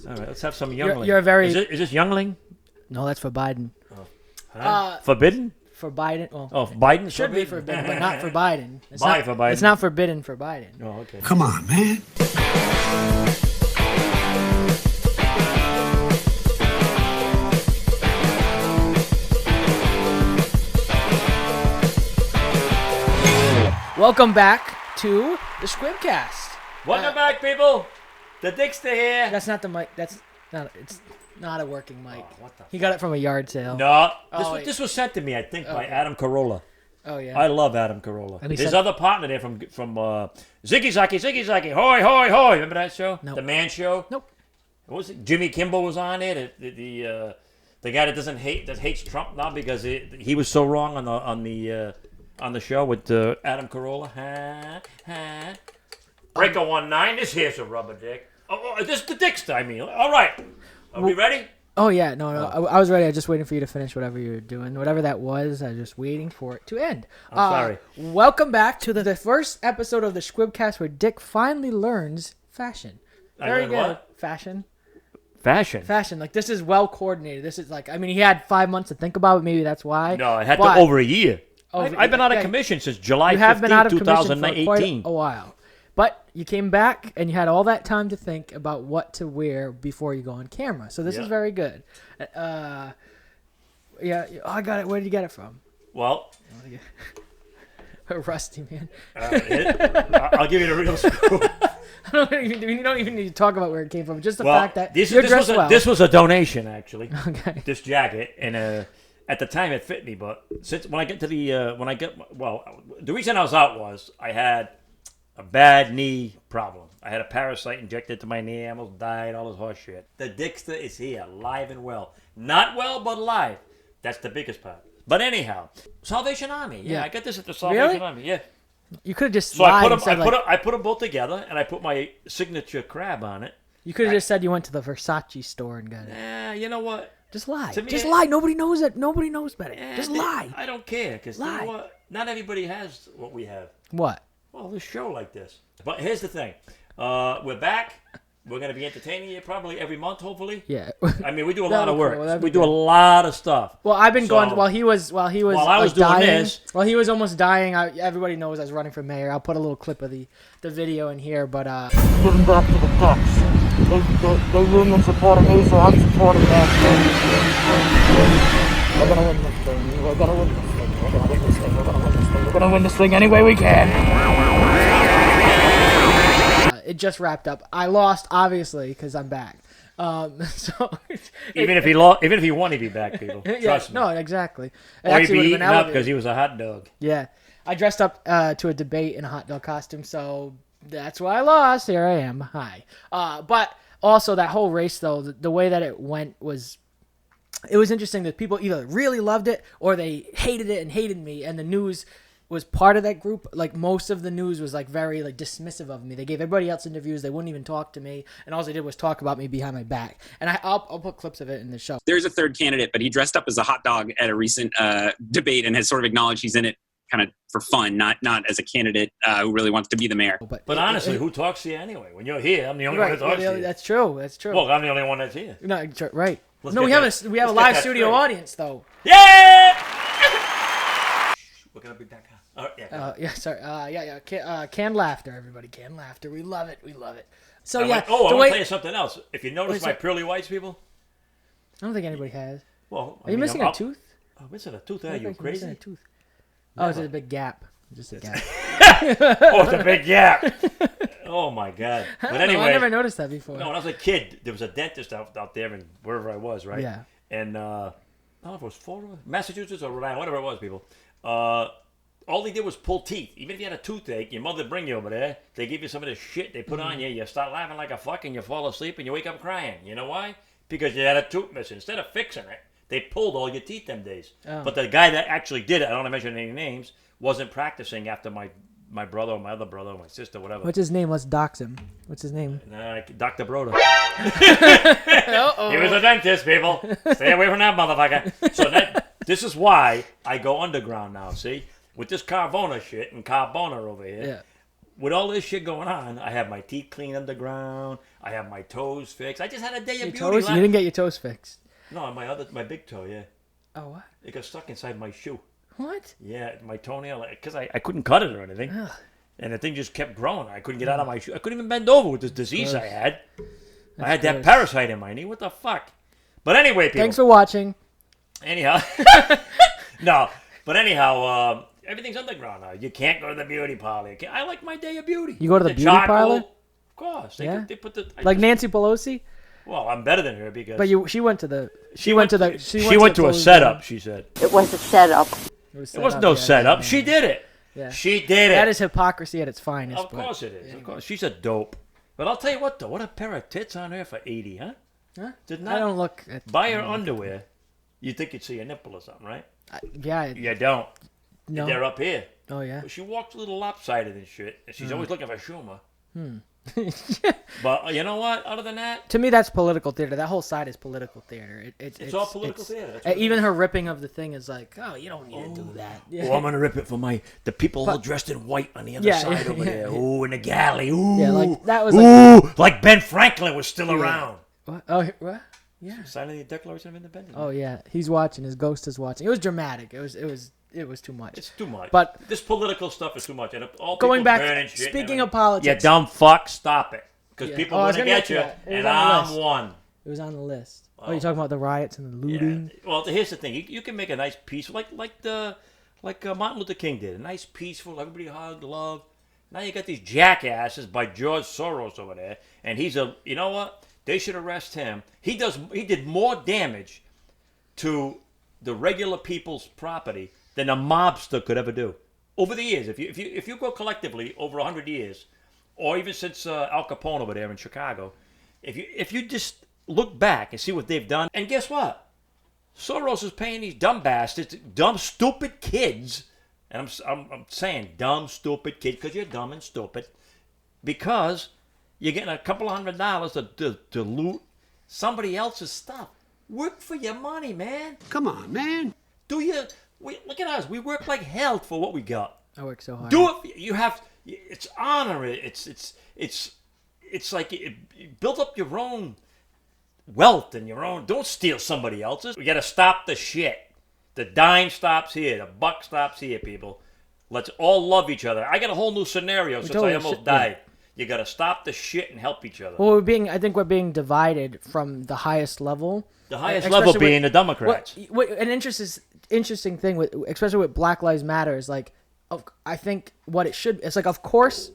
All right, let's have some youngling. You're very... Is this youngling? No, that's for Biden. Forbidden? For Biden. Well, Biden? Should be forbidden, but not for Biden. For Biden. It's not forbidden for Biden. Oh, okay. Come on, man. Welcome back to the Shquibcast. Welcome back, people. The Dicksta here. That's not the mic. It's not a working mic. Oh, what the He got it from a yard sale. No, Oh, this was sent to me, I think, by Okay. Adam Carolla. Oh yeah. I love Adam Carolla. And he His said- other partner there from Ziggy Zaki, hoy, hoy, hoy. Remember that show? Nope. The Man Show? Nope. What was it? Jimmy Kimball was on it. The guy that hates Trump now because he was so wrong on the show with Adam Carolla. Breaker 19. This here's a rubber dick. This is the Dicksta, I mean. All right. Are we ready? Oh yeah. No. I was ready. I was just waiting for you to finish whatever you were doing. Whatever that was, I was just waiting for it to end. I'm sorry. Welcome back to the first episode of the Shquibcast where Dick finally learns fashion. Very learned good. what? Fashion. Fashion. Like this is well coordinated. This is like, I mean, he had 5 months to think about it. Maybe that's why. No, it had But- over a year. Over- I've been out of yeah, commission since July You have been out 15, of commission for 2018. quite a while. But you came back and you had all that time to think about what to wear before you go on camera. So this is very good. Yeah, I got it. Where did you get it from? Well, Rusty, man. I'll give you the real scoop. You don't even need to talk about where it came from. Just the fact that this you're dressed well. This was a donation, actually. Okay. This jacket, and at the time it fit me, but since when I get to the reason I was out was I had a bad knee problem. I had a parasite injected to my knee. I almost died. All this horse shit. The Dicksta is here, alive and well. Not well, but alive. That's the biggest part. But anyhow, Salvation Army. Yeah, I got this at the Salvation Army. Yeah. You could have just So I lied put and them. said, I put them both together, and I put my signature crab on it. you could have just said you went to the Versace store and got it. You know what? Just lie. To me, Just lie. Nobody knows it. Nobody knows better. Just They- lie. I don't care because you Lie. know what? Not everybody has what we have. What? Well, this show like this. But here's the thing. We're back. We're going to be entertaining you probably every month, hopefully. Yeah. I mean, we do a That'd lot of be work. cool. That'd We be do a good. lot of stuff. Well, I've been So- going while he was While I like, was doing dying. this- While he was almost dying, everybody knows I was running for mayor. I'll put a little clip of the video in here, but Giving back to the kooks. They union supporting me, so I'm supporting them. We're gonna win this thing. We're gonna win this thing. We're gonna win this thing. We're gonna win this thing. We're gonna win this thing any way we can. it just wrapped up. I lost, obviously, because I'm back. So Even if he won, he'd be back, people. yeah, Trust me. no, exactly. It Or he'd actually be would have eaten been up elevated. because he was a hot dog. Yeah, I dressed up to a debate in a hot dog costume, so that's why I lost. Here I am. Hi. But also that whole race, though, the way that it went was, it was interesting that people either really loved it or they hated it and hated me, and the news was part of that group. Like most of the news was like very like dismissive of me. They gave everybody else interviews. They wouldn't even talk to me, and all they did was talk about me behind my back. And I'll put clips of it in the show. There's a third candidate, but he dressed up as a hot dog at a recent debate and has sort of acknowledged he's in it kind of for fun, not as a candidate who really wants to be the mayor. But honestly, who talks to you anyway? When you're here, I'm the only one right, that talks to you. that's true. That's true. Look, I'm the only one that's here. No, right. Let's No, get we have that- a let's live get that studio straight. audience though. Yeah! We're going to be back. All right, yeah. Yeah, sorry. Canned laughter, everybody. Canned laughter. We love it. We love it. So I yeah. want to the way, tell you something else. If you notice Wait, my so- pearly whites, people. I don't think anybody has. Well, Are you missing a tooth? I'm missing a tooth. Are I you think you're missing crazy? a tooth. Oh, it's a big gap. Just a gap. Oh, it's a big gap. Oh my god. But I anyway, never noticed that before. no, when I was a kid, there was a dentist out there in wherever I was, right? Yeah. And I don't know if it was Florida, Massachusetts, or Rhode Island, whatever it was, people. All they did was pull teeth. Even if you had a toothache, your mother would bring you over there. They give you some of this shit they put on you. You start laughing like a fuck, and you fall asleep, and you wake up crying. You know why? Because you had a tooth missing. Instead of fixing it, they pulled all your teeth them days. Oh. But the guy that actually did it, I don't want to mention any names, wasn't practicing after my brother or my other brother or my sister, whatever. What's his name? Let's dox him. What's his name? Dr. Broder. Uh-oh. He was a dentist, people. Stay away from that motherfucker. So this is why I go underground now, see? With this Carbone shit and Carbone over here, Yeah. with all this shit going on, I have my teeth cleaned underground. I have my toes fixed. I just had a day of Your beauty. toes? You didn't get your toes fixed. No, my big toe, yeah. Oh, what? It got stuck inside my shoe. What? Yeah, my toenail, because I couldn't cut it or anything. Ugh. And the thing just kept growing. I couldn't get out of my shoe. I couldn't even bend over with this disease I had. I had that gross. parasite in my knee. What the fuck? But anyway, people. Thanks for watching. Anyhow. No. But anyhow, everything's underground now. You can't go to the beauty parlor. I like my day of beauty. You go to the beauty parlor? Of course. Yeah? They put the... Like Nancy Pelosi? Well, I'm better than her because... But she went to the... She went to a setup, she said. It was a setup. It was no setup. She did it. Yeah. She did it. That is hypocrisy at its finest. Of course it is. Of course. She's a dope. But I'll tell you what, though. What a pair of tits on her for 80, huh? Huh? Did I not don't look... buy her underwear. You think you'd see a nipple or something, right? Yeah. You don't. No. They're up here. Oh, yeah. She walks a little lopsided and shit. And she's always looking for Schumer. Hmm. But you know what? Other than that, to me, that's political theater. That whole side is political theater. it's all political theater. That's what Even it is. her ripping of the thing is like, oh, you don't need to do that. Yeah. Oh, I'm gonna rip it for the people all dressed in white on the other side over there. Ooh, in the galley. Ooh, Yeah, like that was like Ben Franklin was still around. What? Oh, what? Yeah. Signing the Declaration of Independence. Oh yeah, he's watching. His ghost is watching. It was dramatic. It was too much. It's too much. But this political stuff is too much. And all going people back, burning shit speaking and of politics, you dumb fuck, stop it. Because Yeah. people Oh, I are was gonna gonna get get you, to that. It was and on the I'm list. one. it was on the list. Oh, you're talking about the riots and the Yeah. looting. Well, here's the thing: you can make a nice peace, like Martin Luther King did, a nice peaceful, everybody hug, love. Now you got these jackasses by George Soros over there, and you know what? They should arrest him. He did more damage to the regular people's property than a mobster could ever do. Over the years, if you go collectively over 100 years, or even since Al Capone over there in Chicago, if you just look back and see what they've done, and guess what? Soros is paying these dumb bastards, dumb, stupid kids, and I'm saying dumb, stupid kids because you're dumb and stupid, because you're getting a couple $100 to loot somebody else's stuff. Work for your money, man. Come on, man. Look at us. We work like hell for what we got. I work so hard. Do it. You have. It's honor. It's like build up your own wealth and your own. Don't steal somebody else's. We got to stop the shit. The dime stops here. The buck stops here, people. Let's all love each other. I got a whole new scenario since I almost died. You got to stop the shit and help each other. Well, I think we're being divided from the highest level. The highest level being the Democrats. An interesting thing especially with Black Lives Matter is like, I think what it should. It's like, of course,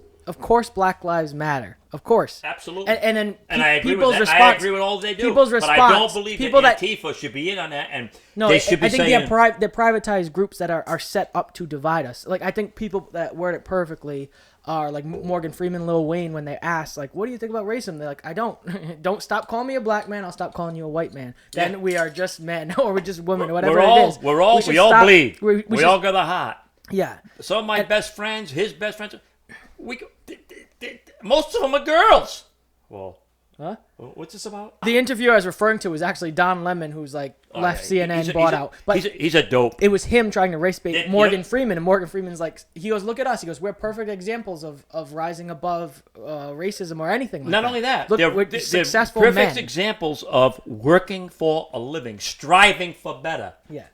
Black Lives Matter. Of course. Absolutely. And then I agree people's with that. response. I agree with all they do. People's but response. I don't believe people that Antifa should be in on that. And no, they should be I think saying... they're privatized groups that are set up to divide us. Like, I think people that word it perfectly are like Morgan Freeman, Lil Wayne, when they ask, like, what do you think about racism? They're like, I don't. Don't stop calling me a black man. I'll stop calling you a white man. Then we are just men or we're just women or whatever it is. We all bleed. We all got a heart. Yeah. Some of my best friends, his best friends, most of them are girls. Well, huh? What's this about? The interviewer I was referring to was actually Don Lemon, who's like left CNN, bought out. But he's a dope. It was him trying to race bait Morgan Freeman, and Morgan Freeman's like, he goes, look at us. He goes, we're perfect examples of rising above racism or anything like that. Not only that, look, we're successful they're perfect men. examples of working for a living, striving for better. Yeah.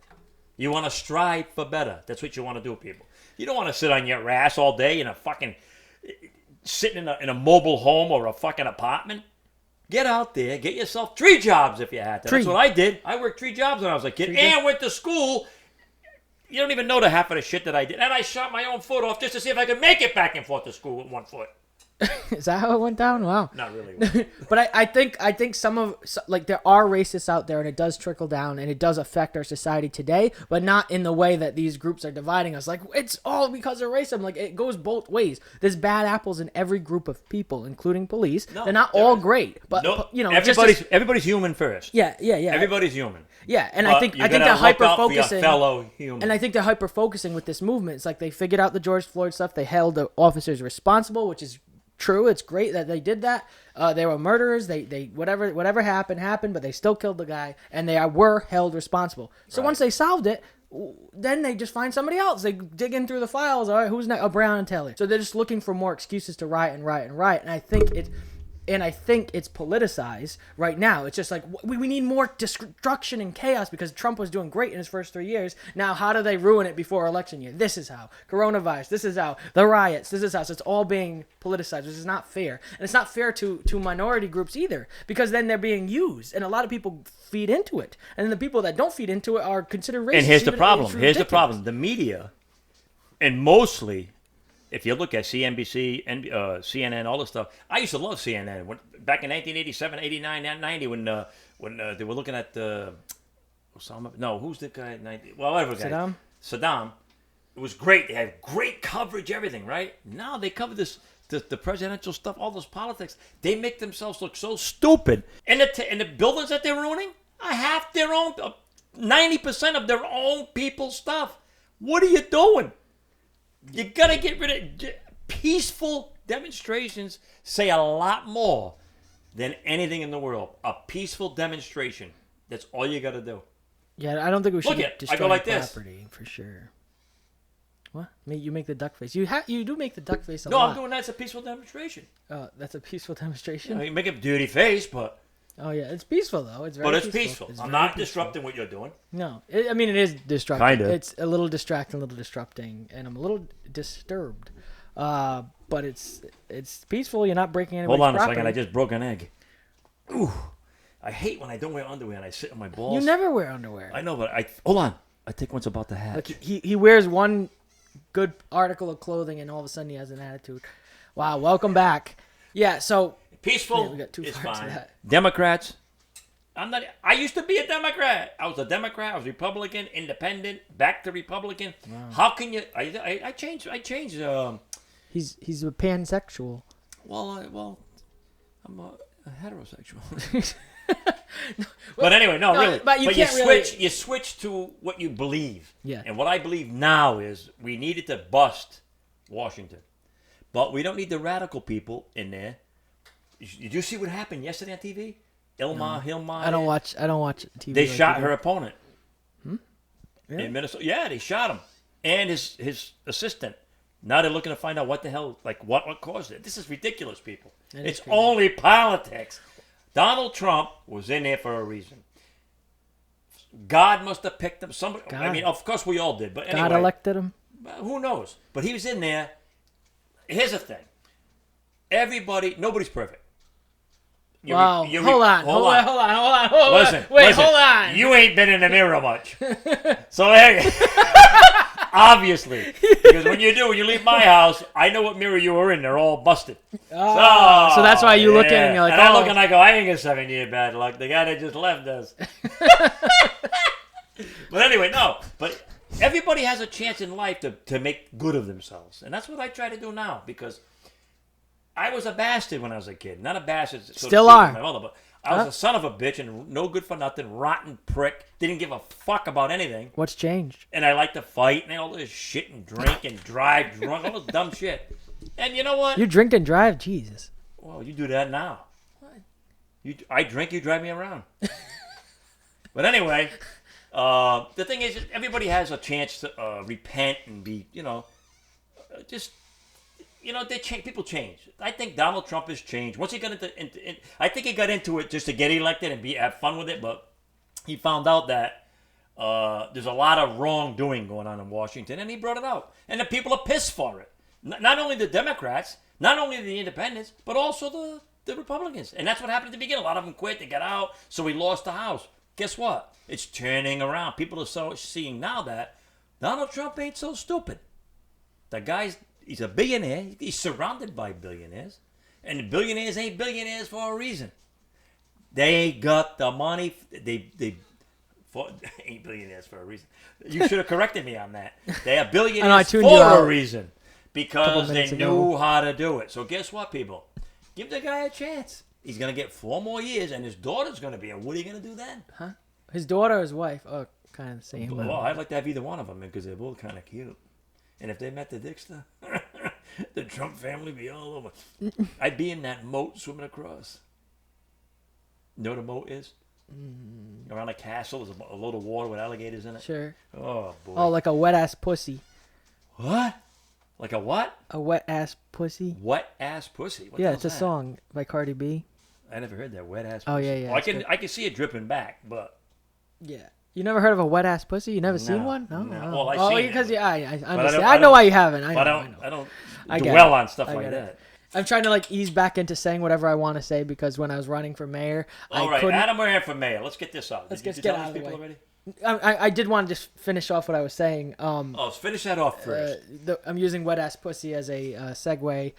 You want to strive for better. That's what you want to do, people. You don't want to sit on your ass all day in a fucking... sitting in a mobile home or a fucking apartment. Get out there. Get yourself 3 jobs if you had to. That's what I did. I worked 3 jobs when I was a kid and went to school. You don't even know the half of the shit that I did. And I shot my own foot off just to see if I could make it back and forth to school with 1 foot. Is that how it went down? Wow. Not really. But I think there are racists out there, and it does trickle down, and it does affect our society today, but not in the way that these groups are dividing us. Like, it's all because of racism. Like, it goes both ways. There's bad apples in every group of people, including police. They're not all great, but everybody's human first. Yeah. Everybody's human. Yeah, and But I think they're hyper focusing. Fellow human. And I think they're hyper focusing with this movement. It's like they figured out the George Floyd stuff. They held the officers responsible, which is true. It's great that they did that. They were murderers. They whatever happened, but they still killed the guy, and they were held responsible. So once they solved it, then they just find somebody else. They dig in through the files. All right, who's next? Oh, Brown and Taylor. So they're just looking for more excuses to riot and riot and riot. And I think it's politicized right now. It's just like we need more destruction and chaos because Trump was doing great in his first 3 years. Now, how do they ruin it before election year? This is how. Coronavirus. This is how. The riots. This is how. So it's all being politicized, which is not fair. And it's not fair to minority groups either because then they're being used. And a lot of people feed into it. And then the people that don't feed into it are considered racist. And here's the problem. It's Here's the ridiculous. problem. The media, and mostly, if you look at CNBC, CNN, all this stuff, I used to love CNN. Back in 1987, 89, 90, when they were looking at Osama. No, who's the guy? Well, whatever guy. Saddam. It was great. They had great coverage, everything, right? Now they cover this. The presidential stuff, all those politics, they make themselves look so stupid. And the buildings that they're ruining are half their own, 90% of their own people's stuff. What are you doing? You gotta get rid of peaceful demonstrations. Say a lot more than anything in the world. A peaceful demonstration. That's all you gotta do. Yeah, I don't think we should I go like this. property for sure. What? You make the duck face. You do make the duck face a No, lot. I'm doing that. It's a peaceful demonstration. Oh, that's a peaceful demonstration. You make a dirty face, but Oh yeah, it's peaceful though. It's very peaceful. It's I'm very not peaceful. disrupting what you're doing. No, I mean it is disrupting. Kinda. It's a little distracting, a little disrupting, and I'm a little disturbed. But it's peaceful. You're not breaking anybody's Hold on a property. second. I just broke an egg. Ooh, I hate when I don't wear underwear and I sit on my balls. You never wear underwear. I know, but hold on. I think one's about to hatch. Look, he wears one good article of clothing, and all of a sudden he has an attitude. Wow, welcome back. Yeah, so Peaceful we got two is parts of fine. that. Democrats. I used to be a Democrat. I was a Democrat. I was Republican, independent, back to Republican. Wow. How can you? I changed. He's a pansexual. Well, I'm a heterosexual. But anyway, no, really. But you switch to what you believe. Yeah. And what I believe now is we needed to bust Washington, but we don't need the radical people in there. Did you see what happened yesterday on TV? Hilma. I don't watch TV. They like shot you do. her opponent. Really? In Minnesota. Yeah, they shot him and his assistant. Now they're looking to find out what the hell, like what caused it. This is ridiculous, people. It's crazy. only politics. Donald Trump was in there for a reason. God must have picked him. Somebody. God. I mean, of course we all did, but anyway, God elected him. who knows? But he was in there. Here's the thing. Nobody's perfect. Wow. Hold on. Listen, Hold on. You ain't been in the mirror much. So hey, obviously, because when you leave my house, I know what mirror you were in. They're all busted. So that's why you look in and you're like, and I look and I go, I ain't got 7-year bad luck. The guy that just left does. But anyway, no. But everybody has a chance in life to make good of themselves, and that's what I try to do now because I was a bastard when I was a kid. Not a bastard. So Still are. My mother, but I was a son of a bitch and no good for nothing, rotten prick. Didn't give a fuck about anything. What's changed? And I like to fight and all this shit and drink and drive drunk, all this dumb shit. And you know what? You drink and drive? Jesus. Well, you do that now. I drink, you drive me around. But anyway, the thing is, everybody has a chance to repent and be, they change. People change. I think Donald Trump has changed. Once he got into I think he got into it just to get elected and have fun with it. But he found out that there's a lot of wrongdoing going on in Washington, and he brought it out. And the people are pissed for it. Not only the Democrats, not only the Independents, but also the Republicans. And that's what happened at the beginning. A lot of them quit. They got out, so he lost the House. Guess what? It's turning around. People are seeing now that Donald Trump ain't so stupid. He's a billionaire. He's surrounded by billionaires. And the billionaires ain't billionaires for a reason. They got the money. They ain't billionaires for a reason. You should have corrected me on that. They are billionaires for a reason. Because they knew how to do it. So guess what, people? Give the guy a chance. He's going to get 4 more years, and his daughter's going to be. And what are you going to do then? Huh? His daughter or his wife? Oh, kind of the same. Well, I'd like to have either one of them because they're both kind of cute. And if they met the Dicksta, the Trump family be all over. I'd be in that moat swimming across. Know what a moat is? Around a castle, there's a load of water with alligators in it. Sure. Oh boy. Oh, like a wet ass pussy. What? Like a what? A wet ass pussy. Wet ass pussy. What the Yeah, hell's it's a that? song by Cardi B. I never heard that wet ass. Oh, pussy. yeah, yeah, Oh, it's I can see it dripping back, but Yeah. You never heard of a wet ass pussy? You never seen No, one? no. Oh, Well, I've seen it, because but- I I understand. don't- I know why you haven't. I but know. I don't I get dwell it. on stuff I like get it. that. I'm trying to like ease back into saying whatever I want to say because when I was running for mayor, All I right, couldn't. Adam, we're here for mayor. Let's get this out. Let's Did get you tell out of these the people way. already? I did want to just finish off what I was saying. Oh, let's finish that off first. I'm using wet ass pussy as a segue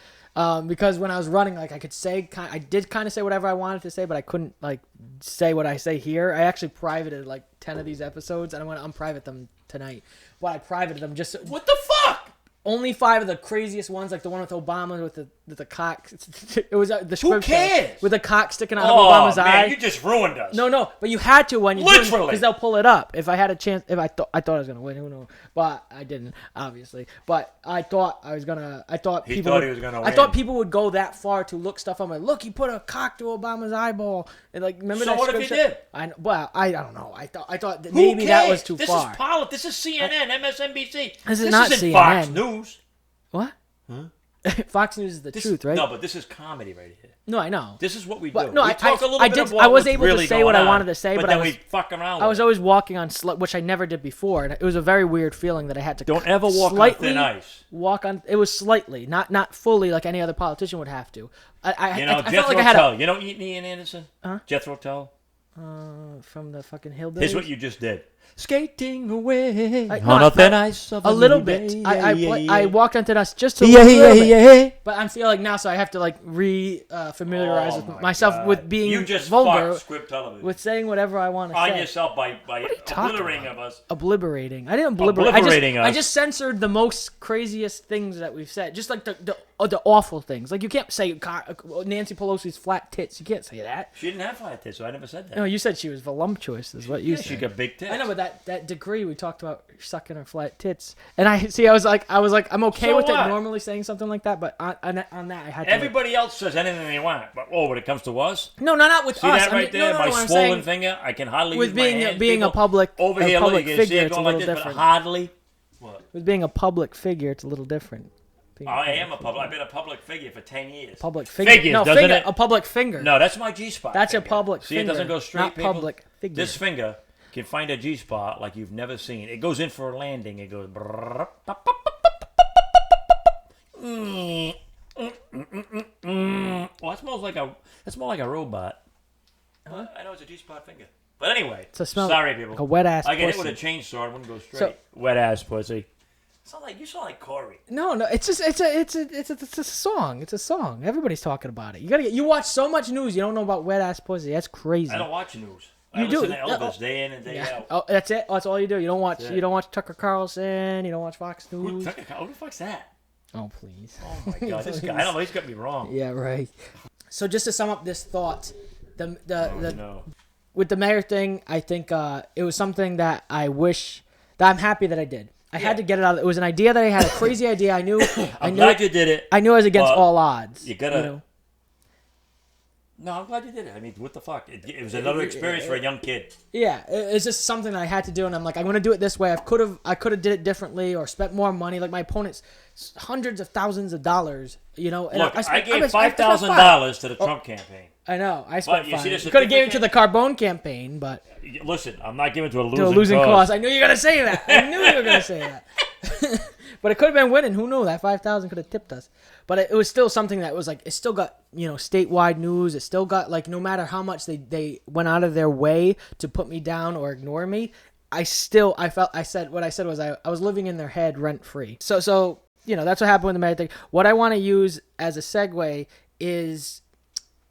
because when I was running, like I could say, I did kind of say whatever I wanted to say, but I couldn't like say what I say here. I actually privated like 10 of these episodes, and I'm gonna unprivate them tonight. But I privated them just What the fuck? only 5 of the craziest ones, like the one with Obama with the cock. It was the Who Shquibcast cares? with the cock sticking out of Oh Obama's man, eye. you just ruined us. No, but you had to when you Literally. because they'll pull it up. If I had a chance, if I thought I was gonna win, who knows? But I didn't, obviously. But I thought I was gonna. I thought He people. thought would, he was gonna I win. thought people would go that far to look stuff up. Like, look, he put a cock to Obama's eyeball, and like, remember So that? what if he scripture? did? I don't know. I thought that Who maybe that cares? was too this far. Is politics. This is CNN, MSNBC. This is not isn't CNN. Fox News. What? Fox News is the This, truth, right? No, but this is comedy right here. No, I know. This is what we But do. no, we I- talk a little I bit did- about I was what's able to really say what going I wanted on, to say, but then I was- we fuck around with I was it. always walking on which I never did before, and it was a very weird feeling that I had to Don't ever walk on slightly thin ice. walk on. It was slightly, not fully like any other politician would have to. I You know, I felt Jethro like I had Tull. You know Ian Anderson? Huh? Jethro Tull? from the fucking hillbillies. Here's what you just did. Skating away I- on no, a thin ice of a little new bit. day. I walked onto us just a Yeah, little bit. yeah. But I'm feeling like now, so I have to like familiarize Oh with my myself God. with being You just vulgar, fucked Script Television. with saying whatever I want to on say. yourself by talking obliterating of us. Obliterating. I didn't obliterate. Obliterating I us. just censored the most craziest things that we've said. Just like the awful things. Like you can't say Nancy Pelosi's flat tits. You can't say that. She didn't have flat tits, so I never said that. No, you said she was voluptuous. Is what you Yeah, said. she got big tits. I know, but that degree we talked about sucking her flat tits, and I was like, I'm okay So with what? it normally saying something like that, but on that I had to. Everybody else says anything they want, but when it comes to us, No, not with see us. that right there, my I'm swollen saying finger. I can hardly with use my hands. being a people. public over a here, look, public you can see figure, it it's a going little like this, different. but hardly. What? With being a public figure, it's a little different. Being I am a public. I've been a public figure for 10 years. public figure. Figures, no, doesn't finger. it? A public finger. No, that's my G spot. That's a finger. public See, finger. it doesn't go straight. Not people. public figure. This finger can find a G spot like you've never seen. It goes in for a landing. It goes. Well, that smells like a. That's more like a robot. Huh? I know it's a G spot finger. But anyway, It's a smell sorry people. like a wet ass I get hit pussy. with a chainsaw. It wouldn't go straight. So- Wet ass pussy. You sound like Corey. No, it's just it's a song. It's a song. Everybody's talking about it. You watch so much news, you don't know about wet ass pussy. That's crazy. I don't watch news. You I do. listen to Yeah, Elvis day in and day Yeah. out. Oh, that's it. Oh, that's all you do. You don't watch. That's it. You don't watch Tucker Carlson. You don't watch Fox Who News. the fuck's that? Oh, please. Oh my god, this guy! I don't know. He's got me wrong. Yeah, right. So just to sum up this thought, the No. with the mayor thing, I think it was something that I'm happy that I did. I had to get it out. It was an idea that I had, a crazy idea. I knew. I'm glad you did it. I knew I was against but all odds. You gotta. know? No, I'm glad you did it. I mean, what the fuck? It was another experience for a young kid. Yeah, it's just something that I had to do, and I'm like, I'm gonna do it this way. I could have did it differently or spent more money. Like my opponents, hundreds of thousands of dollars. You know, and Look, I spent gave $5,000 $5,000 to the Trump campaign. I know. I spent you see the $5,000. Could have gave it to the certificate? Carbone campaign, but Listen, I'm not giving to a to a losing cause. I knew you were gonna say that. I knew you were gonna say that. But it could have been winning. Who knew? That 5,000 could have tipped us. But it was still something that was like, it still got, statewide news. It still got, like, no matter how much they went out of their way to put me down or ignore me, I said what I said was I was living in their head rent free. So that's what happened with the mayor thing. What I want to use as a segue is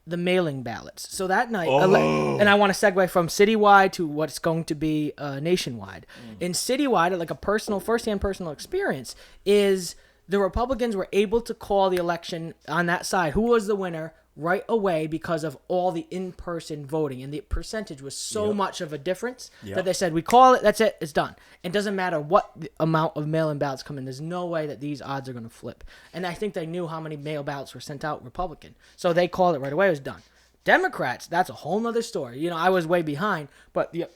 the mailing ballots. So that night, and I want to segue from citywide to what's going to be nationwide. In citywide, like a firsthand personal experience, is the Republicans were able to call the election on that side, who was the winner, right away because of all the in-person voting. And the percentage was so much of a difference that they said, we call it, that's it, it's done. It doesn't matter what the amount of mail-in ballots come in. There's no way that these odds are going to flip. And I think they knew how many mail ballots were sent out Republican. So they called it right away. It was done. Democrats, that's a whole nother story. You know, I was way behind, but the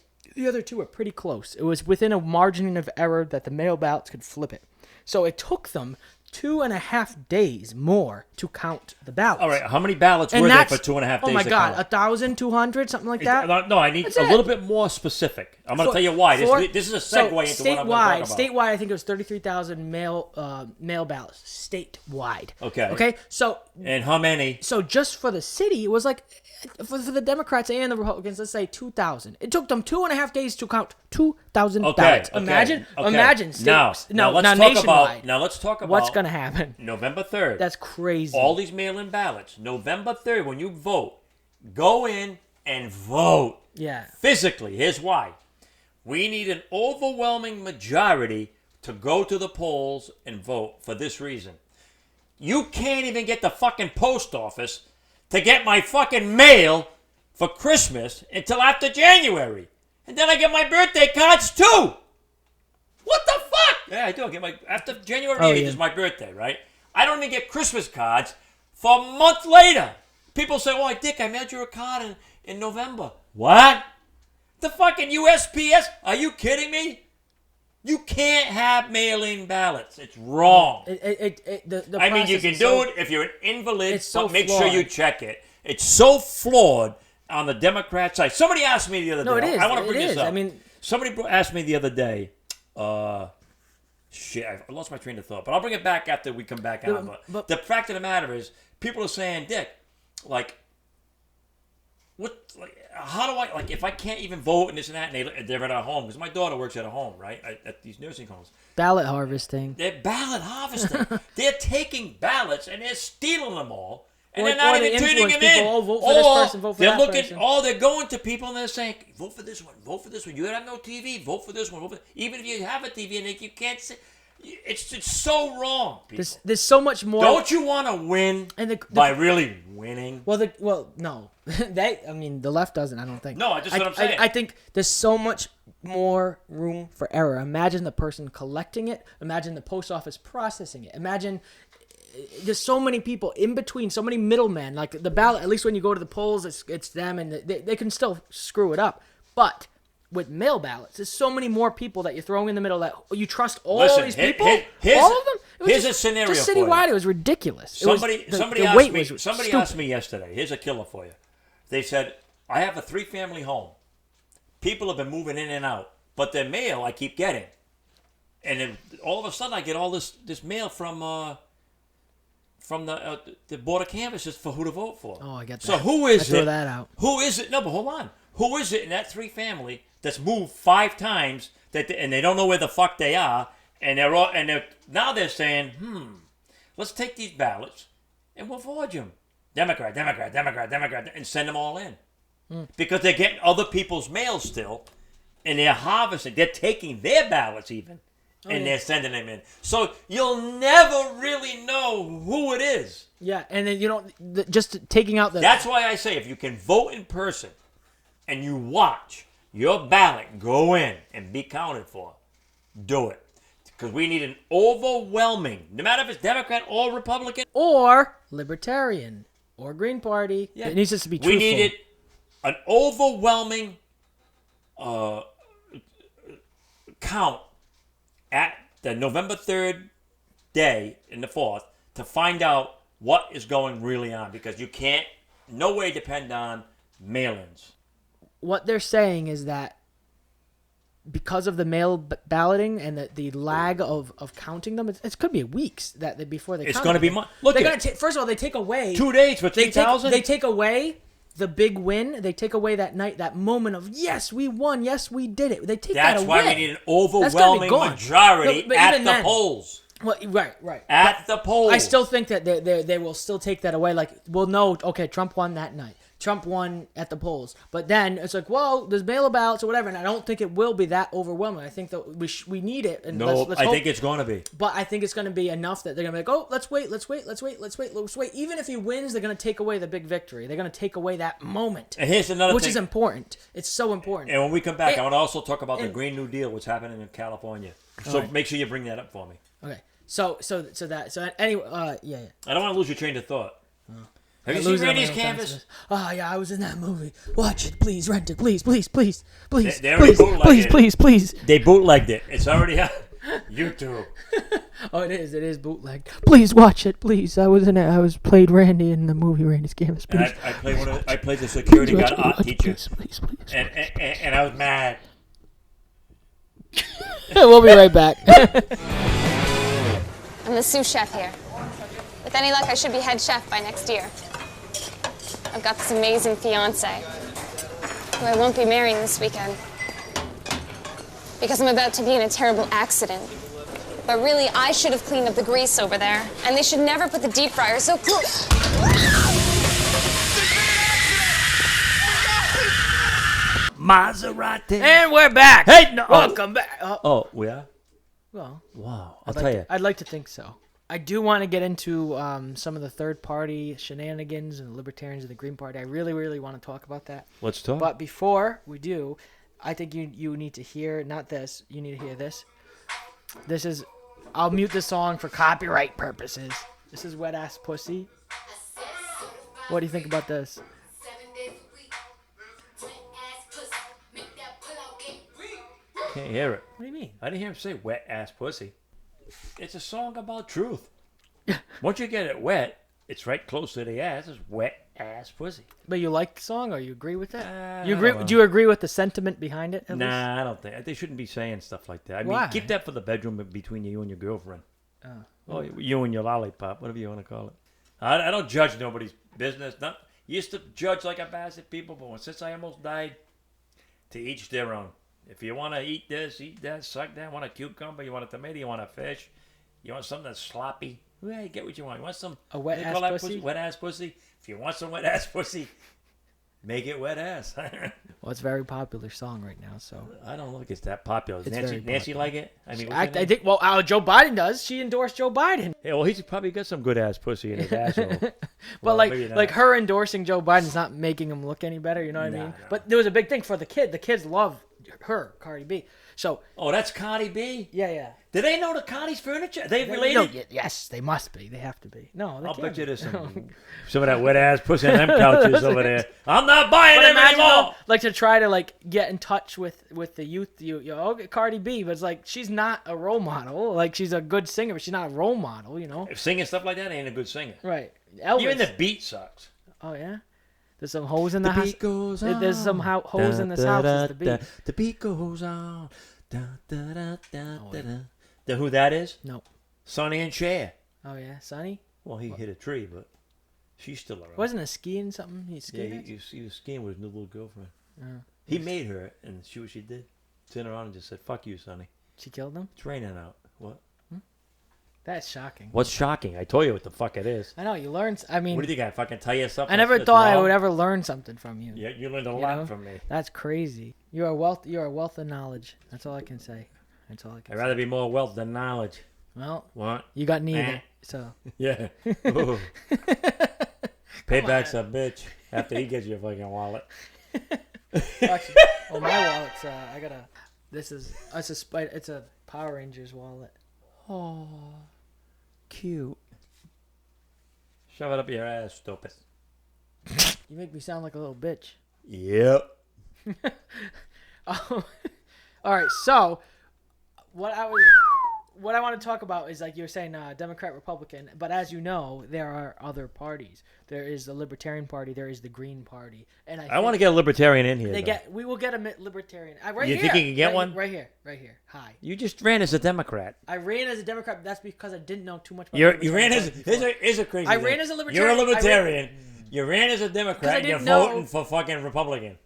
other two are pretty close. It was within a margin of error that the mail ballots could flip it. So it took them 2.5 days more to count the ballots. All right, how many ballots were there for 2.5 days? Oh my to God, count? 1,200, something like that. No, I need That's a it. little bit more specific. I'm going to tell you why. This is a segue into what I'm going to talk about. Statewide, I think it was 33,000 mail ballots. Statewide. Okay. Okay. So. And how many? So just for the city, it was like for the Democrats and the Republicans, let's say 2,000. It took them 2.5 days to count 2,000 ballots. Imagine. Now nationwide. Let's talk about what's going to happen. November 3rd. That's crazy. All these mail-in ballots. November 3rd, when you vote, go in and vote. Yeah. Physically. Here's why. We need an overwhelming majority to go to the polls and vote for this reason. You can't even get the fucking post office to get my fucking mail for Christmas until after January. And then I get my birthday cards too. What the fuck? Yeah, I do. I get after January 8th is my birthday, right? I don't even get Christmas cards for a month later. People say, "Oh, Dick, I mailed you a card in November." What? The fucking USPS? Are you kidding me? You can't have mail-in ballots. It's wrong. I mean, you can do it if you're an invalid, but make sure you check it. It's so flawed on the Democrat side. Somebody asked me the other day. No, it is. I want to bring this up. I mean, somebody asked me the other day. Shit, I lost my train of thought, but I'll bring it back after we come back on. But the fact of the matter is, people are saying, Dick, like, how do I, if I can't even vote and this and that, and they're at our home, because my daughter works at a home, right, at these nursing homes. Ballot harvesting. They're ballot harvesting. They're taking ballots and they're stealing them all, and they're not even turning them in. Oh, vote for this person, vote for that person. They're going to people and they're saying, vote for this one, vote for this one. You have no TV, vote for this one. Even if you have a TV and you can't see. It's so wrong, people. There's so much more. Don't you want to win by really winning? Well, no. The left doesn't, I don't think. No, that's what I'm saying. I think there's so much more room for error. Imagine the person collecting it. Imagine the post office processing it. Imagine there's so many people in between, so many middlemen. Like the ballot, at least when you go to the polls, it's them, and they can still screw it up. But with mail ballots, there's so many more people that you're throwing in the middle that you trust all these people. All of them. Here's a scenario just for you. citywide. It was ridiculous. Somebody asked me yesterday. Here's a killer for you. They said, I have a 3-family home. People have been moving in and out, but their mail I keep getting, and then all of a sudden I get all this mail from the board of canvassers for who to vote for. Oh, I get that. So who is it? Throw that out. Who is it? No, but hold on. Who is it in that 3-family that's moved 5 times and they don't know where the fuck they are, and now they're saying, let's take these ballots and we'll forge them. Democrat, and send them all in. Because they're getting other people's mail still, and they're harvesting. They're taking their ballots even, they're sending them in. So you'll never really know who it is. Yeah, and then just taking out the... That's why I say if you can vote in person and you watch your ballot go in and be counted for, do it. Because we need an overwhelming, no matter if it's Democrat or Republican. Or Libertarian. Or Green Party. Yeah. It needs us to be truthful. We needed an overwhelming count at the November 3rd day and the 4th to find out what is going really on. Because you can't, no way depend on mail-ins. What they're saying is that because of the mail balloting and the lag of counting them, it could be weeks before they count. It's going to be first of all, they take away 2 days for 3,000. They take away the big win. They take away that night, that moment of yes, we won, yes, we did it. They take that away. That's why we need an overwhelming majority at the polls. Well, right. At the polls. I still think that they will still take that away. Like, well, no, okay, Trump won that night. Trump won at the polls. But then it's like, well, there's mail ballots or whatever, and I don't think it will be that overwhelming. I think that we need it. And no, let's I hope. think it's going to be. But I think it's going to be enough that they're going to be like, oh, let's wait. Even if he wins, they're going to take away the big victory. They're going to take away that moment. And here's another thing. Which is important. It's so important. And when we come back, I want to also talk about the Green New Deal, what's happening in California. So make sure you bring that up for me. Okay. So anyway, yeah. I don't want to lose your train of thought. Have you Losing seen Randy's my own Canvas? consciousness. Oh yeah, I was in that movie. Watch it, please. Rent it, please, please, please, please, They already please, bootlegged please, it. please, please. They bootlegged it. It's already on YouTube. Oh, it is. It is bootlegged. Please watch it, please. I was in it. I was played Randy in the movie Randy's Canvas. And Please. I played the security Please guard watch it, art watch it, teacher, please, please, please. and I was mad. We'll be right back. I'm the sous chef here. With any luck, I should be head chef by next year. I've got this amazing fiance, who I won't be marrying this weekend. Because I'm about to be in a terrible accident. But really, I should have cleaned up the grease over there. And they should never put the deep fryer so close. Maserati. And we're back. Hey, no. Welcome back. Oh, we are? Well, Wow. I'll tell you. I'd like to think so. I do want to get into some of the third-party shenanigans and the Libertarians and the Green Party. I really, really want to talk about that. Let's talk. But before we do, I think you need to hear, not this, you need to hear this. This is, I'll mute the song for copyright purposes. This is Wet Ass Pussy. What do you think about this? Can't hear it. What do you mean? I didn't hear him say wet ass pussy. It's a song about truth. Once you get it wet, it's right close to the ass. It's wet ass pussy. But you like the song, or you agree with it? I You agree? don't know. Do you agree with the sentiment behind it? At least? Nah, I don't think. They shouldn't be saying stuff like that. I Why? mean, keep that for the bedroom between you and your girlfriend. Oh, you and your lollipop, whatever you want to call it. I don't judge nobody's business. Not used to judge like a bastard people, but since I almost died, to each their own. If you want to eat this, eat that, suck that. Want a cucumber? You want a tomato? You want a fish? You want something that's sloppy? Well, you get what you want. You want some A wet they ass call that pussy? Wet ass pussy. If you want some wet ass pussy, make it wet ass. Well, it's a very popular song right now, so. I don't look it's that popular. Does It's Nancy, very Nancy popular. like it? I mean, I think, well, Joe Biden does. She endorsed Joe Biden. yeah, well, he's probably got some good ass pussy in his asshole. But maybe not. like her endorsing Joe Biden's not making him look any better, you know what I mean? No. But there was a big thing for the kid. The kids love her, Cardi B. So, Oh, that's Cardi B. yeah. Do they know the Cardi's furniture? Are they No, related? yes, they must be. They have to be. No, they I'll can't bet you be. there's some of that wet ass pussy on them couches over there. I'm not buying But them imagine anymore. though, like to try to like get in touch with the youth. Okay, Cardi B, but it's like she's not a role model. Like she's a good singer, but she's not a role model. You know? If singing stuff like that ain't a good singer. Right. Elvis. Even the beat sucks. Oh yeah. There's some hoes in the house. beat goes on. There's some hoes in this house. Is the beat. The beat goes on. The who that is? No. Sonny and Cher. Oh yeah, Sonny. Well, he hit a tree, but she's still around. Wasn't it skiing something? He Yeah, skiing. he was skiing with his new little girlfriend. He made her, and see what she did? Turned around and just said, "Fuck you, Sonny. She killed him. It's raining out." What? That's shocking. What's shocking? I told you what the fuck it is. I know you learned. I mean, What do you think? I fucking tell you something? I never that's thought I wrong? would ever learn something from you. Yeah, you learned a You lot know? from me. That's crazy. You're a wealth. You're a wealth of knowledge. That's all I can say. That's all I can I'd say. rather be more wealth than knowledge. Well, What? you got neither. Eh. So. Yeah. Ooh. Payback's a bitch after he gets your fucking wallet. Actually, well, my wallet's. I got a. This is. It's a Power Rangers wallet. Oh, cute. Shove it up your ass, stupid. You make me sound like a little bitch. Yep. Oh, all right. So, what I want to talk about is like you were saying, Democrat, Republican. But as you know, there are other parties. There is the Libertarian Party. There is the Green Party. And I want to get a libertarian in here. though. We will get a libertarian. Right You here. think you can get right, one? Right here. Right here. Hi. You just ran as a Democrat. I ran as a Democrat. But that's because I didn't know too much about. You ran as here's a crazy. I thing. ran as a You're a libertarian. libertarian. You ran as a 'Cause I Democrat. And you're didn't know- voting for fucking Republican.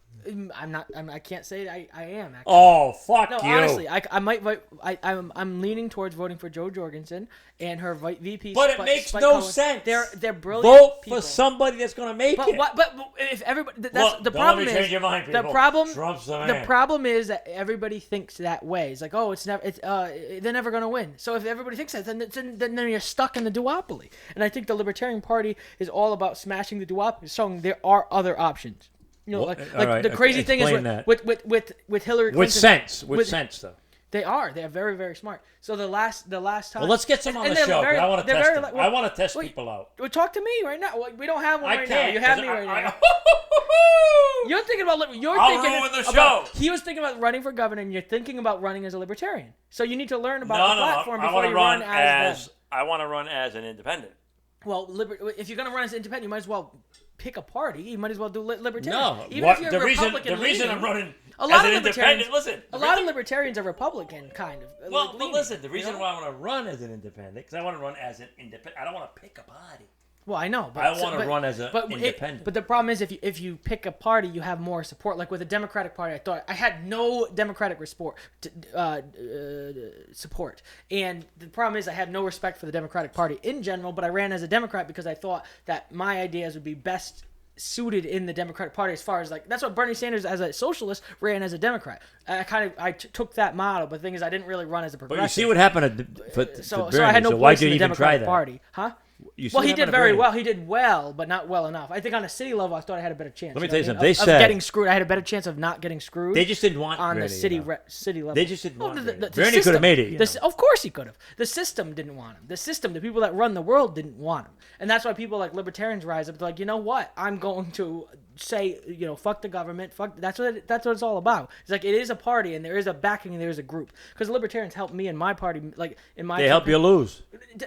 I'm not. I can't say I am. Actually. Oh fuck No, you! honestly, I might vote. I'm leaning towards voting for Joe Jorgensen and her VP. But it makes Spike no Cohen. sense. They're brilliant. Vote people. for somebody that's gonna make But it. what? But if everybody, that's Look, the don't problem let me change is your mind, the people. problem. Trump's the The man. problem is that everybody thinks that way. It's like, oh, it's never. They're never gonna win. So if everybody thinks that, then you're stuck in the duopoly. And I think the Libertarian Party is all about smashing the duopoly, showing there are other options. You know, Well, like all right, the crazy thing is explain that. with Hillary Clinton. With sense though. They are. They are very, very smart. So the last time. Well, let's get some on the they're show. very- I want to they're test very them. like- I want to test wait, people out. Well, talk to me right now. Well, we don't have one I right can't. now. You have 'cause me right now. I- You're thinking about. You're I'll thinking ruin the about, show. He was thinking about running for governor, and you're thinking about running as a libertarian. So you need to learn about the No, platform I before want you to run as them. I want to run as an independent. Well, if you're going to run as independent, you might as well pick a party. You might as well do libertarian. No, Even what, if you're the reason Republican the reason leaning, I'm running a lot as of an independent. Listen, a lot of libertarians are Republican, kind of. well, leaning, but listen, the you reason know? why I want to run as an independent because I want to run as an independent. I don't want to pick a party. Well, I know. But, I want to run as an independent. But the problem is, if you pick a party, you have more support. Like with the Democratic Party, I thought I had no Democratic support, and the problem is I had no respect for the Democratic Party in general. But I ran as a Democrat because I thought that my ideas would be best suited in the Democratic Party as far as like that's what Bernie Sanders as a socialist ran as a Democrat. I took that model, but the thing is I didn't really run as a progressive. But you see what happened to Bernie. So I had no why place in did the you even try Democratic that? Party, huh? Well, He did very well. He did well, but not well enough. I think on a city level, I thought I had a better chance. Let me tell you what I something. They mean? said of getting screwed. I had a better chance of not getting screwed. They just didn't want on Bernie, the city you know. city level. They just didn't want Bernie. The Bernie could system- have made it. You know. Of course he could have. The system didn't want him. The system, the people that run the world, didn't want him, and that's why people like libertarians rise up. They're like, you know what? I'm going to say, fuck the government. Fuck. That's what it's all about. It's like it is a party, and there is a backing, and there is a group. Because libertarians help me in my party, like in my. They help you lose.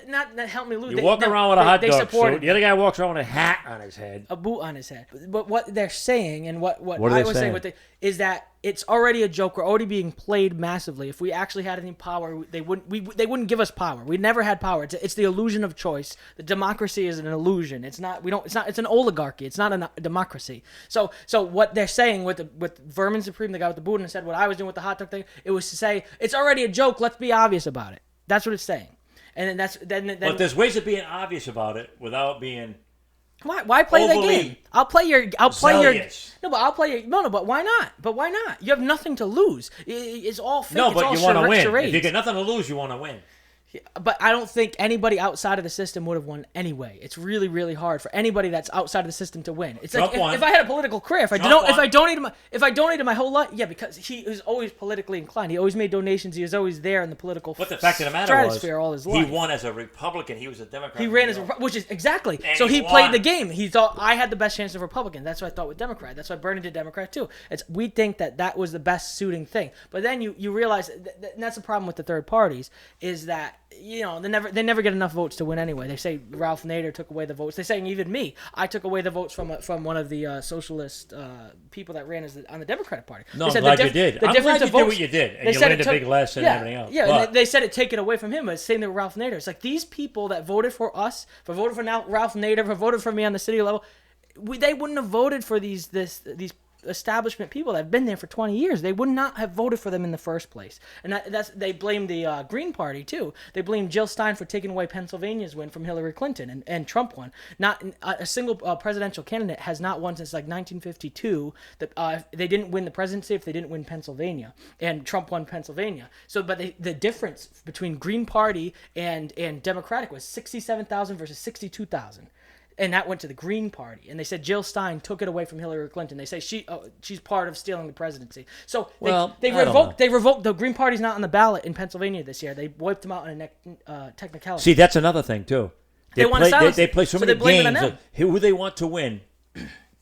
Not help me lose. You walk around with a hot dog supported suit. The other guy walks around with a hat on his head. a boot on his head. But what they're saying and what What are I they was saying? saying is that it's already a joke. We're already being played massively. If we actually had any power, they wouldn't give us power. We never had power. It's the illusion of choice. The democracy is an illusion. It's not. It's an oligarchy. It's not a democracy. So what they're saying with Vermin Supreme, the guy with the boot, and said what I was doing with the hot dog thing. It was to say it's already a joke. Let's be obvious about it. That's what it's saying. And then But there's ways of being obvious about it without being. Why play the overly game? I'll play your. zealous. No, but I'll play your. No, but why not? But why not? You have nothing to lose. It's all fake. No, it's but all you want to win. charades. If you got nothing to lose, you want to win. But I don't think anybody outside of the system would have won anyway. It's really, really hard for anybody that's outside of the system to win. It's Trump like won. if I had a political career, if I donated my whole life, yeah, because he was always politically inclined. He always made donations. He was always there in the political But the fact of the matter was, stratosphere all his life. he won as a Republican. He was a Democrat. He ran as a which is exactly. And So he he played won. the game. He thought I had the best chance of Republican. That's what I thought with Democrat. That's why Bernie did Democrat too. We think that was the best suiting thing. But then you realize and that's the problem with the third parties is that they never get enough votes to win anyway. They say Ralph Nader took away the votes. They're saying even me, I took away the votes from one of the socialist people that ran on the Democratic Party. No, They I'm said glad you did. the I'm difference glad of you did votes- what you did, and they you said learned it a big took- lesson and everything else. Yeah, But- and they said it taken away from him. But it's the same thing with Ralph Nader. It's like these people that voted for us, for voted for now Ralph Nader, for voted for me on the city level, they wouldn't have voted for these establishment people that have been there for 20 years. They would not have voted for them in the first place. And they blame the Green Party too. They blame Jill Stein for taking away Pennsylvania's win from Hillary Clinton and Trump won. Not a single presidential candidate has not won since like 1952. They didn't win the presidency if they didn't win Pennsylvania, and Trump won Pennsylvania. So, but the difference between Green Party and Democratic was 67,000 versus 62,000. And that went to the Green Party. And they said Jill Stein took it away from Hillary Clinton. They say she's part of stealing the presidency. So they revoked. The Green Party's not on the ballot in Pennsylvania this year. They wiped them out on a technicality. See, that's another thing too. They want to silence They play so many they blame it on games them. of who they want to win.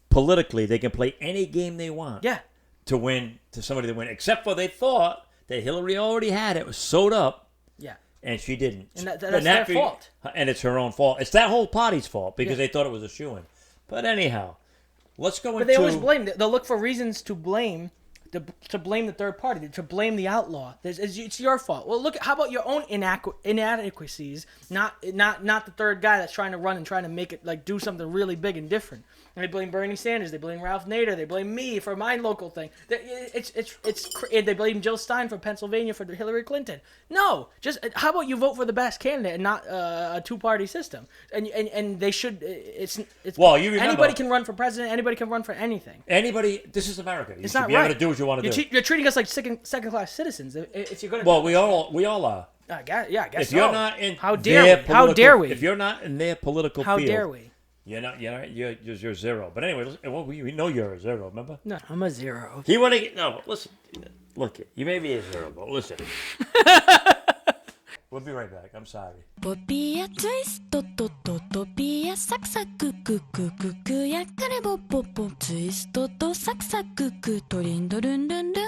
Politically, they can play any game they want. Yeah. To win, to somebody to win, except for they thought that Hillary already had it, was sewed up. Yeah. And she didn't. And that's their fault. And it's her own fault. It's that whole party's fault because they thought it was a shoo-in. But anyhow, let's go into... But they always blame. They'll look for reasons to blame to blame the third party, to blame the outlaw. It's your fault. Well, look, how about your own inadequacies, not the third guy that's trying to run and trying to make it like do something really big and different. And they blame Bernie Sanders, they blame Ralph Nader, they blame me for my local thing. They blame Jill Stein for Pennsylvania for Hillary Clinton. No, just how about you vote for the best candidate and not a two-party system? And they should. It's well, you remember, anybody can run for president. Anybody can run for anything. Anybody. This is America. You it's should not be right. able to do what you want to do. You're treating us like second-class citizens. If you're going to. Well, we all are. I guess If so. you're not in how dare we? If you're not in their political how field, dare we? You're zero. But anyway, we know you're a zero. Remember? No, I'm a zero. He want to get no. Listen, Look, you may be miserable. Listen. We'll be right back. I'm sorry. ポピアツイストトトトピアサクサクククククやかれぼぽぽツイストとサクサククトリンドルンルンルン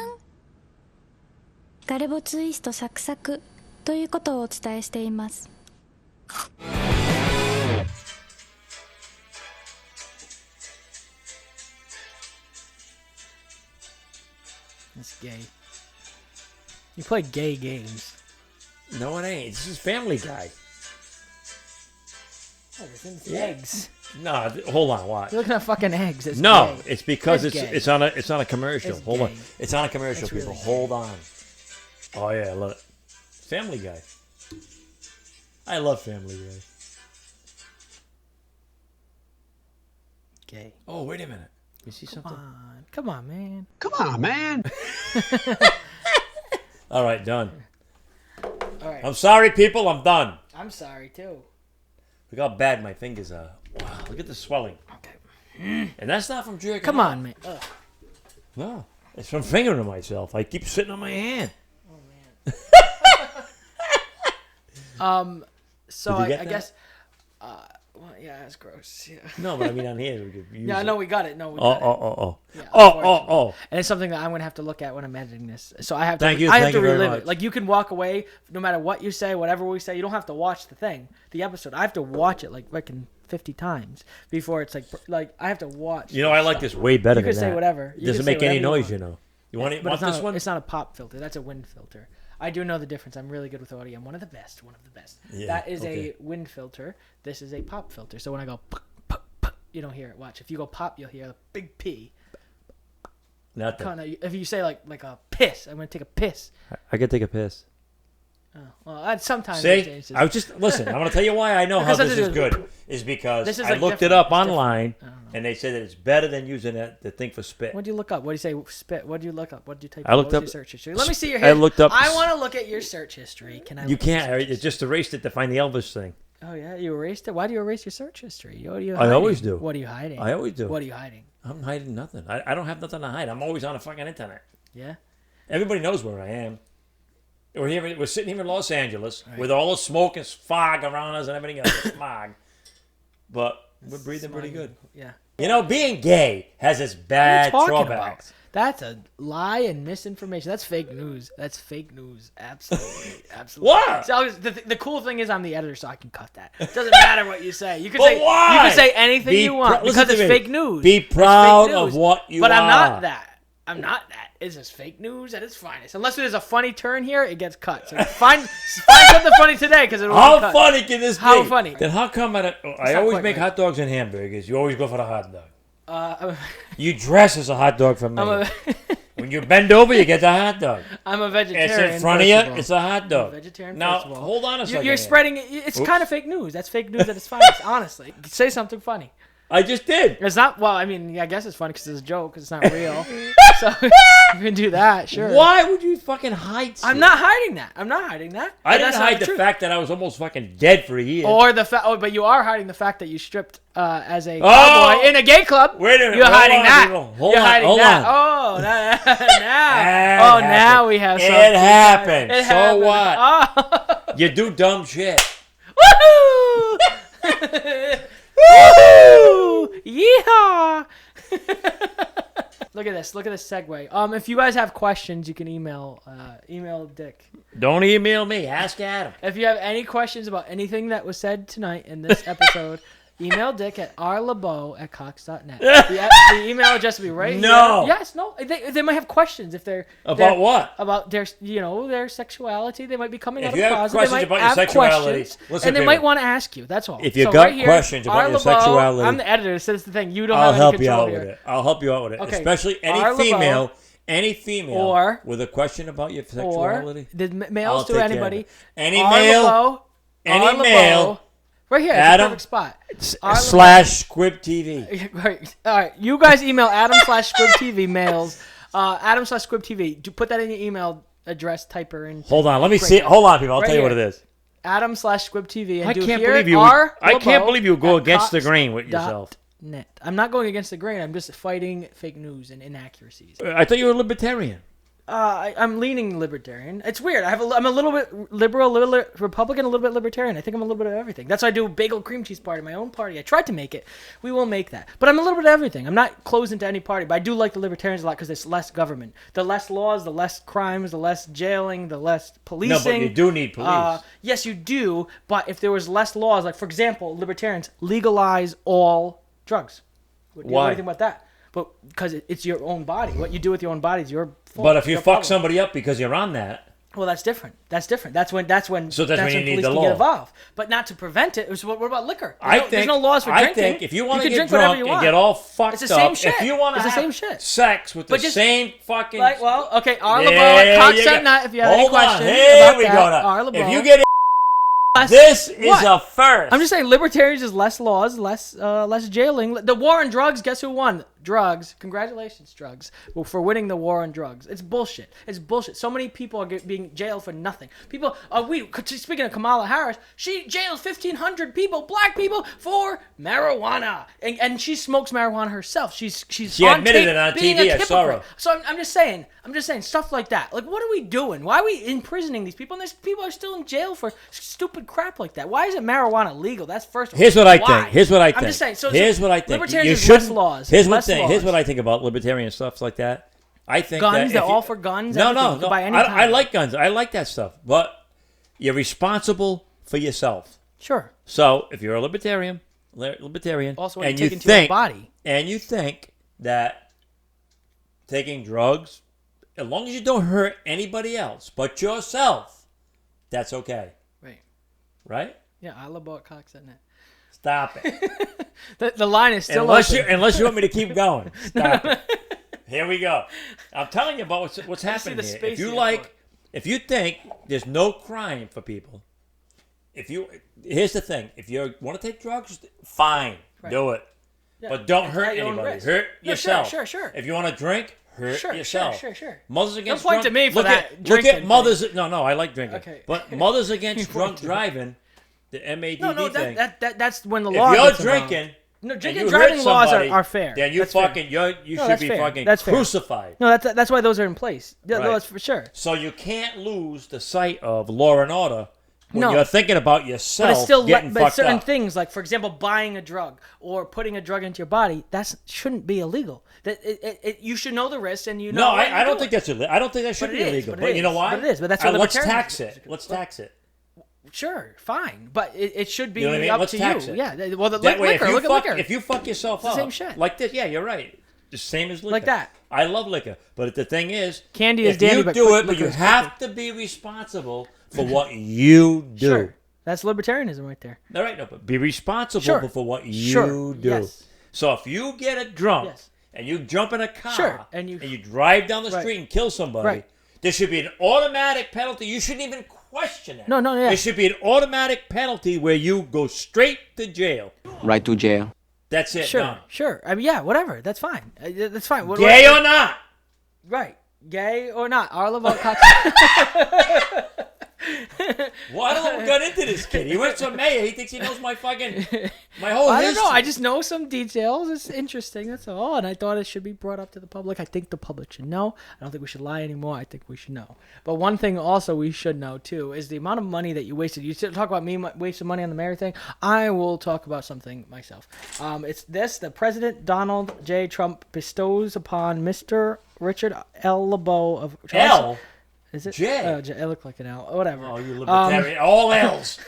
ガレボツイストサクサクということをお伝えしています。 That's gay. You play gay games. No, it ain't. This is Family Guy. Oh, it's eggs. No, hold on. Watch. You're looking at fucking eggs. It's No, gay. it's because It's it's gay. on a commercial. It's Hold on. gay. It's on a commercial, It's people. really Hold on. Oh yeah, look. Family Guy. I love Family Guy. Gay. Oh, wait a minute. You see something? Come on, man. Come on, man. All right, done. All right. I'm sorry, people. I'm done. I'm sorry too. Look how bad my fingers are. Wow, look at the swelling. Okay. And that's not from jerking Come off. on, man. Ugh. No, it's from fingering myself. I keep sitting on my hand. So Did you I get that? guess. Well, yeah, that's gross. Yeah. No, but I mean on here. We could use Yeah, I it. know we got it. No, we Oh, got it. oh. Yeah, Oh, unfortunately. oh. And it's something that I'm gonna have to look at when I'm editing this. So I have to. Thank you, I have thank to you very relive much. it. Like you can walk away no matter what you say, whatever we say. You don't have to watch the thing, the episode. I have to watch it like fucking 50 times before it's like I have to watch. You know, I like this way better You than can that. say whatever. You Doesn't can say make any whatever you noise, want. you know. You want But want this one? It's not a pop filter. That's a wind filter. I do know the difference. I'm really good with audio. I'm one of the best. Yeah, That is okay. a wind filter. This is a pop filter. So when I go, you don't hear it. Watch. If you go pop, you'll hear a big P. Nothing. Kind of. If you say like a piss, I'm gonna take a piss. I could take a piss. Oh, well, sometimes. See, I was just listen. I'm gonna tell you why I know how Because this is good. Is because This is, I like, looked it different. up It's different. online, and they said that it's better than using the thing for spit. What do you look up? What do you say? Spit. What do you look up? What do you type? I looked what up- was your search history. Let me see your. I looked up- I want to look at your search history. Can I? You look at your can't. search It's just erased it to find the Elvis thing. Oh yeah, you erased it. Why do you erase your search history? What are you? I Hiding? always do. What are you hiding? I always do. What are you hiding? I'm hiding nothing. I don't have nothing to hide. I'm always on the fucking internet. Yeah. Everybody knows where I am. We're sitting here in Los Angeles with all the smoke and fog around us and everything else, smog. But we're breathing pretty good. Yeah. You know, being gay has its What are bad you talking drawbacks. about? That's a lie and misinformation. That's fake news. That's fake news. Absolutely. Absolutely. What? So the cool thing is I'm the editor, so I can cut that. It doesn't matter what you say. You can But say why? you can say anything you want listen because to it's me. fake news. Be It's fake proud news. of what you but are. I'm not that. I'm not that. It's just fake news at its finest. Unless there's a funny turn here, it gets cut. So find something funny today because it'll How get cut. funny can this be? How funny? Then how come I not always quite make right. hot dogs and hamburgers? You always go for the hot dog. I'm You dress as a hot dog for me. a, When you bend over, you get the hot dog. I'm a It's vegetarian. in front of first you. all. It's a hot dog. Vegetarian. Now, first of all. hold on a second. You're here. spreading it. It's Oops. kind of fake news. That's fake news at its finest. Honestly, say something funny. I just did. It's not. Well, I mean, I guess it's funny because it's a joke. 'Cause it's not real. So you can do that. Sure. Why would you fucking hide? I'm shit? not hiding that. I'm not hiding that. I But didn't that's not hide the truth. fact that I was almost fucking dead for a year. Or the fact. Oh, but you are hiding the fact that you stripped as a Oh! cowboy in a gay club. Wait a minute. You're Hold hiding on, that. people. Hold You're on, hiding hold that. on. Oh, now. It Oh, now happened. we have It something. happened. It So happened. what? Oh. You do dumb shit. Woohoo! Woohoo! Yeehaw! Look at this. Look at this segue. If you guys have questions, you can email Dick. Don't email me. Ask Adam. If you have any questions about anything that was said tonight in this episode, email Dick at rlebo@cox.net. The email address will be right No. here. Yes, no. They might have questions if they're About what? About their sexuality. They might be coming If out of you the have closet. questions they might about your have sexuality, questions, listen and they to might me. want to ask you. That's all. If you So got right here, questions about your Lebo, sexuality, I'm the editor, so that's the thing. You don't I'll have help any you control out here. with it. I'll help you out with it. Okay. Especially any Our Lebo- female Or- with a question about your Or sexuality. the I'll males to take care of anybody. it. Any Our male, Lebo, any Our Lebo, male, right here. It's Adam, a perfect spot. Our / Squib TV. Right. All right. You guys email Adam/SquibTV males. Adam/SquibTV. Put that in your email address. Typer in. Hold on, let me Great. see. Hold on, people. I'll Right tell you here. what it is. Adam/SquibTV. And I do can't here believe you. R I can't Lebo believe you go at against the Cox grain with yourself. .net. I'm not going against the grain. I'm just fighting fake news and inaccuracies. I thought you were a libertarian. I'm leaning libertarian. It's weird. I'm a little bit liberal, a little Republican, a little bit libertarian. I think I'm a little bit of everything. That's why I do a bagel cream cheese party, my own party. I tried to make it. We will make that. But I'm a little bit of everything. I'm not closing to any party, but I do like the libertarians a lot because there's less government. The less laws, the less crimes, the less jailing, the less policing. No, but you do need police. Yes, you do. But if there was less laws, like, for example, libertarians legalize all drugs. What do you think about that? But because it's your own body. What you do with your own body is your fault. But if you fuck somebody up because you're on that, well, that's different. That's when so that's when you need police the can law. get involved. But not to prevent it. What about liquor? There's no laws for drinking. I think if you want to can get drink drunk and get all fucked it's the same up, shit. if you want to it's the have same shit. sex with the same fucking... Like, well, okay, Arlebo at Cox at Night, if you have any questions Here we about go that, now. If you get this is a first. I'm just saying, libertarians is less laws, less jailing. The war on drugs, guess who won? Drugs. Congratulations, drugs, for winning the war on drugs. It's bullshit. It's bullshit. So many people are being jailed for nothing. People, speaking of Kamala Harris, she jails 1,500 people, black people, for marijuana, and she smokes marijuana herself. She admitted it on TV. I saw her. So I'm just saying stuff like that. Like, what are we doing? Why are we imprisoning these people? And these people are still in jail for stupid crap like that. Why isn't marijuana legal? That's first of all. Here's what I think. I'm just saying. So here's what I think. Libertarians less laws. Here's what I think about libertarian stuff like that. I think guns. They're all for guns. No. By any time. I like guns. I like that stuff. But you're responsible for yourself. Sure. So if you're a libertarian, also when and you you take into your body, and you think that taking drugs, as long as you don't hurt anybody else but yourself, that's okay. Right? Yeah, I love about Cox at Night. Stop it. the line is still unless open. Unless you want me to keep going. Stop it. Here we go. I'm telling you about what's happening here. If you think there's no crime for people, here's the thing. If you want to take drugs, fine, do it. Yeah, but don't hurt anybody. Hurt yourself. Sure. If you want to drink, hurt yourself. Sure. Mothers Against Don't point to me for that. Look at mothers. No, I like drinking. Okay. But Mothers Against Drunk Driving, the MADD thing. That's when the law. If you're drinking, drinking and driving laws are fair. Then you should be fucking crucified. No, that's why those are in place. Yeah, right. That's for sure. So you can't lose the sight of law and order when you're thinking about yourself. But it's still getting fucked certain up. things, like for example, buying a drug or putting a drug into your body, that shouldn't be illegal. That you should know the risks, and No, I don't think that's illegal. I don't think that should be illegal. But you know why? But it is. But that's what let's tax it. Let's tax it. Sure, fine, but it should be up to you. It. Yeah, well, that way, liquor. Look at liquor. If you fuck yourself up, the same shit. Like this, yeah, you're right. The same as liquor. Like that. I love liquor, but the thing is, candy is dandy, but you have to be responsible for what you do. Sure. That's libertarianism right there. All right, but be responsible for what you do. Yes. So if you get a drunk and you jump in a car and you drive down the street and kill somebody, there should be an automatic penalty. You shouldn't even question it. No, yeah. There should be an automatic penalty where you go straight to jail. Right to jail. That's it. Sure. I mean, yeah, whatever. That's fine. That's fine. Gay or not? Right. Gay or not? Arlo Cox. Well, I don't know what got into this kid. He went to mayor. He thinks he knows my whole history. I don't know. I just know some details. It's interesting. That's all. And I thought it should be brought up to the public. I think the public should know. I don't think we should lie anymore. I think we should know. But one thing also we should know, too, is the amount of money that you wasted. You talk about me wasting money on the mayor thing. I will talk about something myself. It's this. The President Donald J. Trump bestows upon Mr. Richard L. LeBeau of... L? Is it? J. It looked like an L. Whatever. Oh, you libertarian. All L's.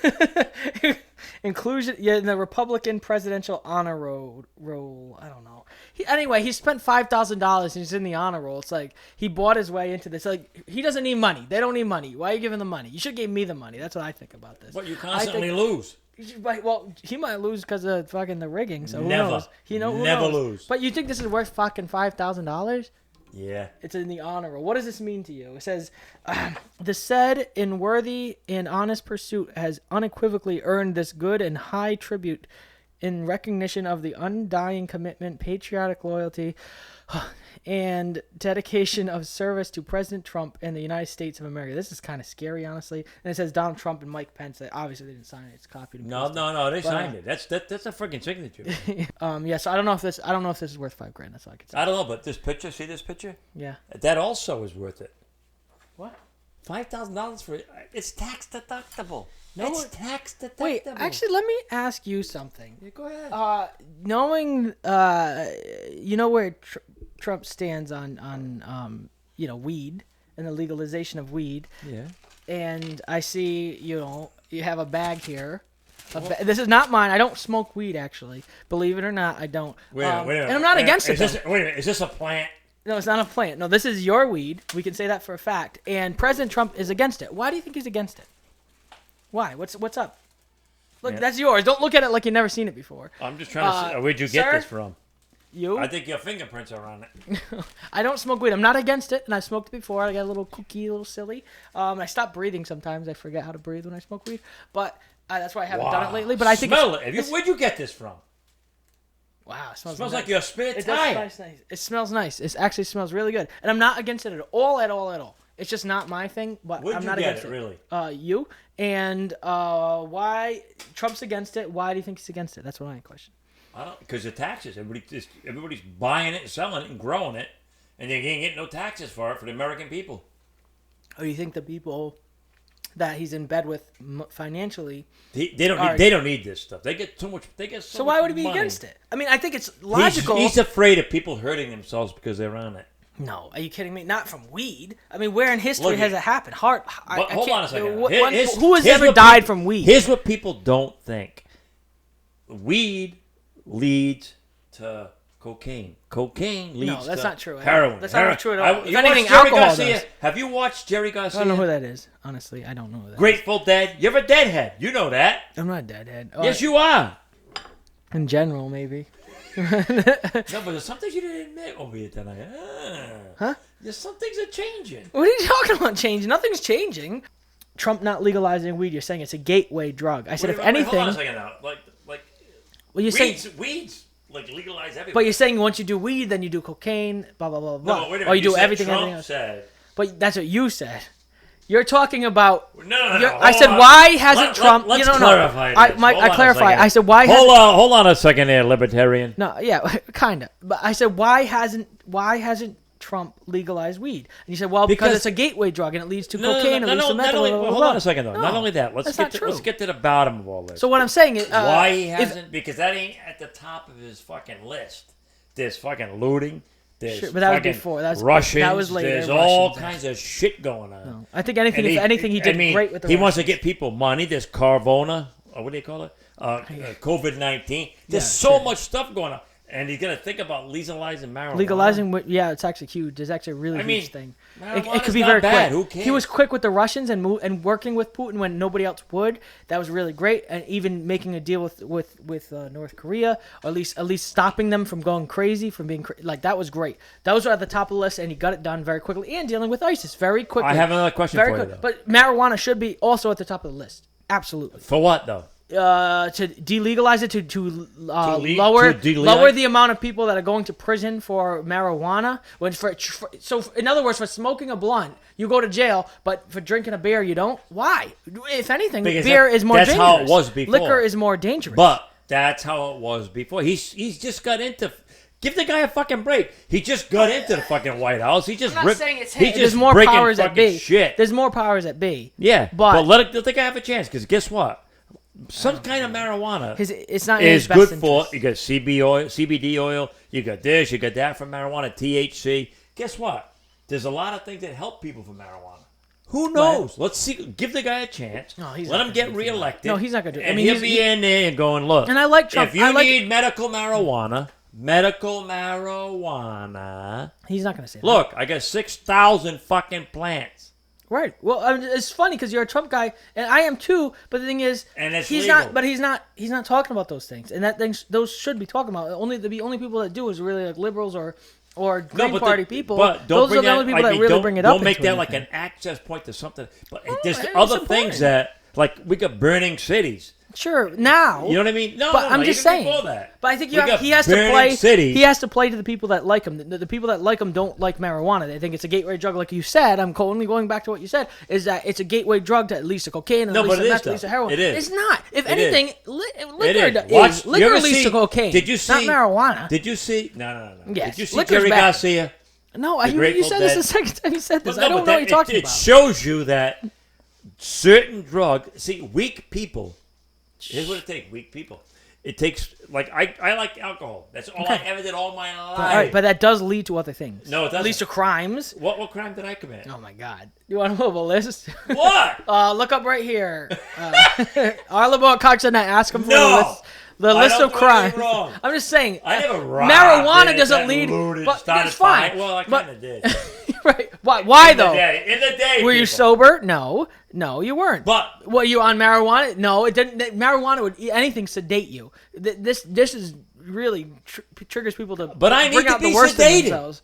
Inclusion in the Republican presidential honor roll. I don't know. He spent $5,000 and he's in the honor roll. It's like he bought his way into this. Like, he doesn't need money. They don't need money. Why are you giving them money? You should give me the money. That's what I think about this. But you constantly lose. Well, he might lose because of fucking the rigging. So who never knows? Lose. But you think this is worth fucking $5,000? Yeah. It's in the honor roll. What does this mean to you? It says, the said in worthy and honest pursuit has unequivocally earned this good and high tribute in recognition of the undying commitment, patriotic loyalty, and dedication of service to President Trump and the United States of America. This is kind of scary, honestly. And it says Donald Trump and Mike Pence. Obviously, they didn't sign it. It's copied. And no, they signed it. That's a freaking signature. Yeah. So I don't know if this is worth $5,000. That's all I can say. I don't know, but this picture. See this picture? Yeah. That also is worth it. What? $5,000 for it's tax deductible. No, it's tax deductible. Wait, actually, let me ask you something. Yeah, go ahead. Knowing, you know where Trump stands on weed and the legalization of weed. Yeah. And I see, you have a bag here. This is not mine. I don't smoke weed, actually. Believe it or not, I don't. Wait a minute. And I'm not against it. Wait a minute. Is this a plant? No, it's not a plant. No, this is your weed. We can say that for a fact. And President Trump is against it. Why do you think he's against it? Why? What's up? Look, that's yours. Don't look at it like you've never seen it before. I'm just trying to see. Where'd you get this from? You? I think your fingerprints are on it. I don't smoke weed. I'm not against it, and I've smoked it before. I got a little kooky, a little silly. I stop breathing sometimes. I forget how to breathe when I smoke weed. But that's why I haven't done it lately. But I think Smell it. Where'd you get this from? Wow, it smells Smells nice. like your spare It tire. does smell nice. It smells nice. It actually smells really good. And I'm not against it at all. It's just not my thing, but Where'd I'm you not get against it, it. really? You. And why Trump's against it? Why do you think he's against it? That's my question. I don't, because of taxes. Everybody's buying it and selling it and growing it, and they ain't getting no taxes for it for the American people. Oh, you think the people that he's in bed with financially? They don't need this stuff. They get too much. So why would he be money. against it? I mean, I think it's logical. He's afraid of people hurting themselves because they're on it. No, are you kidding me? Not from weed. I mean, where in history Look, has it happened? Hold on a second. Who has ever died from weed? Here's what people don't think. Weed leads to cocaine. Cocaine leads No, that's to not true. heroin. That's not true at all. If You anything, watch Jerry alcohol Garcia? does. Have you watched Jerry Garcia? I don't know who that is. Honestly, I don't know who that is. Grateful Dead. You're a deadhead. You know that. I'm not a deadhead. Yes, you are. In general, maybe. No, but there's some things you didn't admit over here tonight. Huh? There's some things are changing. What are you talking about changing? Nothing's changing. Trump not legalizing weed, you're saying it's a gateway drug. I said, if anything... Hold on a second now. Like well, you're saying, weeds like legalize everything. but you're saying once you do weed, then you do cocaine, blah, blah, blah, blah. No, wait a minute. Or you do said everything Trump else. said... But that's what you said. You're talking about... No. I said, why hasn't Trump... Let's no. clarify this. I clarify. I said, why Hold on a second there, libertarian. No, yeah, kind of. But I said, why hasn't Trump legalized weed? And you said, well, because it's a gateway drug and it leads to cocaine and leads to methadone. Hold on a second, though. No, not only that. Let's get to the bottom of all this. So what I'm saying is... why he hasn't... because that ain't at the top of his fucking list. There's fucking looting. There's sure, but that was fucking before. That was Russians. That was later. There's Russians, all kinds of shit going on. No. I think anything. If anything, he did great with the He Russians. wants to get people money. There's Carbone. What do you call it? COVID-19. There's so much stuff going on. And he's going to think about legalizing marijuana. Legalizing, yeah, it's actually huge. It's actually a really huge thing. It could be not very bad. quick. Who cares? He was quick with the Russians and working with Putin when nobody else would. That was really great. And even making a deal with North Korea, or at least stopping them from going crazy, from being that was great. Those were at the top of the list, and he got it done very quickly. And dealing with ISIS very quickly. I have another question for you, though. But marijuana should be also at the top of the list. Absolutely. For what, though? To delegalize it, to lower the amount of people that are going to prison for marijuana. So in other words, for smoking a blunt, you go to jail, but for drinking a beer, you don't. Why? If anything, beer is more dangerous. That's how it was before. Liquor is more dangerous. But that's how it was before. He's just got into. Give the guy a fucking break. He just got into the fucking White House. He just I'm not saying it's him. There's There's more powers at B. Shit. There's more powers at B. Yeah, but let the guy have a chance. Because guess what? Some kind of marijuana it's not is in his best good for. interest. You got CBD oil. You got this. You got that from marijuana. THC. Guess what? There's a lot of things that help people from marijuana. Who knows? Let's see. Give the guy a chance. No, he's let not him gonna get do reelected. No, he's not going to do it. And he'll be in there and going, look. And I like Trump. If you need medical marijuana, he's not going to say that. Look, I got 6,000 fucking plants. Right. Well, it's funny because you're a Trump guy, and I am too. But the thing is, and it's he's legal. not. But he's not talking about those things, and those should be talking about. The only people that do is really like liberals or Green Party people. But those are the only people that really bring it up. Don't make that like an access point to something. But there's other things that, like, we got burning cities. Sure. Now, you know what I mean? No, but I'm just saying. That. But I think he has to play. Cities. He has to play to the people that like him. The people that like him don't like marijuana. They think it's a gateway drug, like you said. I'm only going back to what you said. Is that it's a gateway drug to at least a cocaine, and at least a meth, at least a heroin. It is. It's not. If anything, liquor leads to cocaine. Did you see? Not marijuana. Did you see? No. Yes. Did you see Jerry Garcia? No, The you Grateful said this Dead. the second time you said this. Well, I no, don't but know what you're talking it about. shows you that certain drug. See, weak people. Here's what it takes. Weak people. It takes like I like alcohol. That's all I ever did all my life. All right, but that does lead to other things. No, it doesn't. At least to crimes. What crime did I commit? Oh my God! You want to move a list? What? Look up right here. Arlebo Coxon, ask him for No! the list of do anything crimes. wrong. I'm just saying. I never robbed marijuana it, doesn't that lead, looted, but started that's fine. fighting. Well, I But- kind of did. Right? Why In though? the day, Were you people. sober? No, you weren't. But were you on marijuana? No, it didn't. Marijuana would anything sedate you. This is really triggers people to But I need bring to out be the worst in sedated. themselves.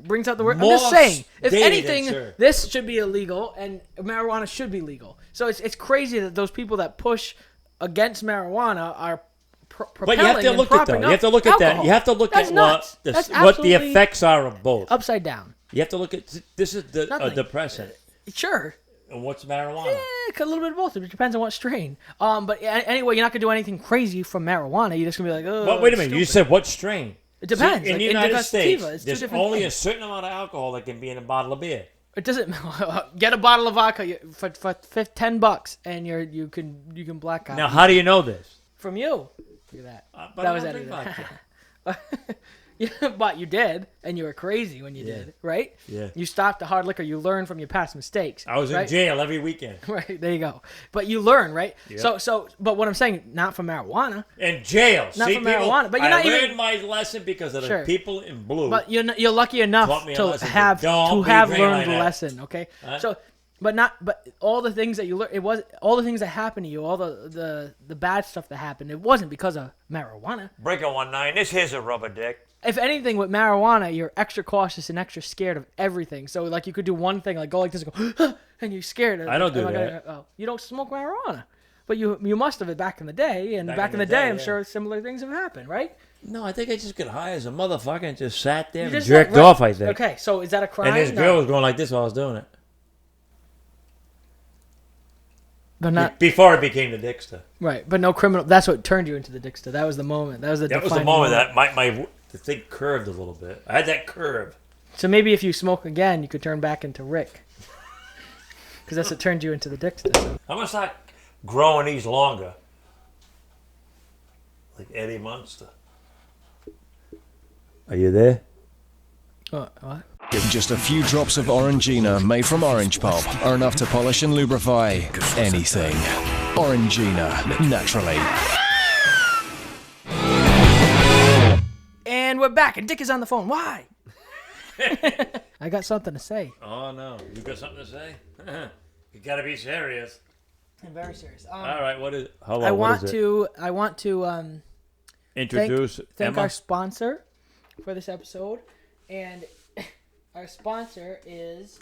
Brings out the worst. I'm More just saying, if sedated, anything, sir. this should be illegal and marijuana should be legal. So it's crazy that those people that push against marijuana are But you have to look at that. You have to look at that. You have to look That's at nuts. what That's what the absolutely effects are of both. upside down. You have to look at this is a Nothing. depressant. Sure. And what's marijuana? A little bit of both. It depends on what strain. But anyway, you're not gonna do anything crazy from marijuana. You're just gonna be like, oh. Well, wait a minute. stupid. You said what strain? It depends. See, in Like, the United indica States, sativa, it's two there's different only things. a certain amount of alcohol that can be in a bottle of beer. It doesn't get a bottle of vodka for $10 and you can black out. Now, how do you know this? From you. Look at that. But that I was don't that drink either. vodka. But you did, and you were crazy when you did, right? Yeah. You stopped the hard liquor. You learned from your past mistakes. I was in right? jail every weekend. Right, there you go. But you learn, right? Yep. But what I'm saying, not for marijuana. In jail. Not See, for people, marijuana, but you're I not learned even- my lesson because of Sure. the people in blue. But you're lucky enough Taught me a to lesson. have Don't be learned drinking like the that. lesson. Okay, Huh? so but all the things that you learned, it was all the things that happened to you, all the bad stuff that happened. It wasn't because of marijuana. Breaker 19. This here's a rubber dick. If anything, with marijuana, you're extra cautious and extra scared of everything. So like you could do one thing, like go like this, and go, and you're scared. I don't do Am that. Oh, you don't smoke marijuana, but you must have it back in the day. And back in the day, I'm yeah. sure similar things have happened, right? No, I think I just got high as a motherfucker and just sat there and just jerked right. off, I think. Okay, so is that a crime? And this No. girl was going like this while I was doing it. But not Before it became the Dicksta. right, but no criminal. That's what turned you into the Dicksta. That was the moment. That was the. That was the defining moment that the thing curved a little bit. I had that curve. So maybe if you smoke again, you could turn back into Rick. Because that's what turned you into the Dicksta. So. I'm gonna start growing these longer, like Eddie Munster. Are you there? What? Just a few drops of Orangina made from orange pulp are enough to polish and lubrify anything. Orangina, naturally. And we're back, and Dick is on the phone. Why? I got something to say. Oh no, you got something to say? You gotta be serious. I'm very serious. All right, what is? Hello, I what want is it? to Introduce thank Emma. our sponsor for this episode, and our sponsor is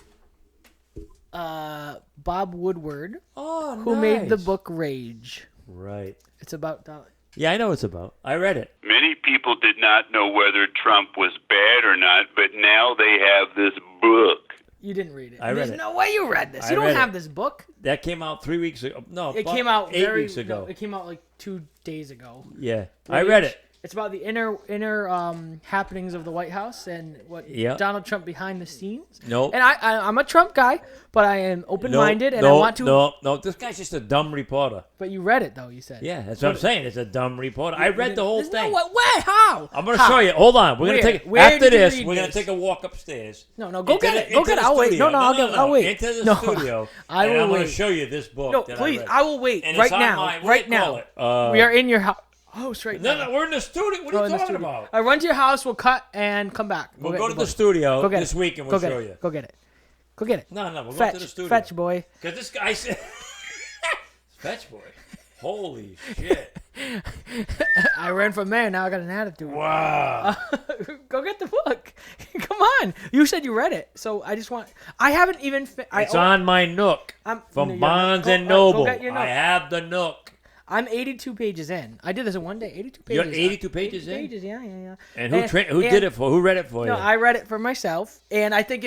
Bob Woodward, Oh, who made the book Rage. Right. It's about Yeah, I know what it's about. I read it. Many people did not know whether Trump was bad or not, but now they have this book. You didn't read it. I read There's it. no way you read this. I You don't read have it. this book. That came out 3 weeks ago. No, It about came out 8 weeks ago. No, it came out like 2 days ago. Yeah, I read it. It's about the inner happenings of the White House and what Yeah. Donald Trump behind the scenes. Nope. And I'm a Trump guy, but I am open-minded and I want to. No, this guy's just a dumb reporter. But you read it though, you said. Yeah, that's what I'm saying. It's a dumb reporter. I read the whole There's thing. No way. How? I'm gonna show you. Hold on. We're Where? gonna take Where after did you this. read We're gonna this? take a walk upstairs. No, go Into get the- it. Go into get it. the I'll wait. studio. I'll wait. Into the No, studio. I will and I'm wait. gonna show you this book. No, that please. I read. I will wait And right it's on now. my- what do Right you call now. it? We are in your house right now. No, we're in the studio. What Oh, are in you the talking studio. about? I run to your house. We'll cut and come back. We'll get go to the book. studio Go get this it. week and Go we'll get show it. you. Go get it. Go get it. No, we'll Fetch, go to the studio. fetch, boy. Because this guy said, fetch boy. Holy shit. I ran for mayor. Now I got an attitude. Wow. Go get the book. Come on. You said you read it, so I just want. I haven't even. It's on my Nook I'm- from no, you're Barnes not. and Go Noble. get your Nook. I have the Nook. I'm 82 pages in. I did this in one day. 82 pages. You're 82 pages in? Pages, yeah. And who did it for? Who read it for you? No, I read it for myself, and I think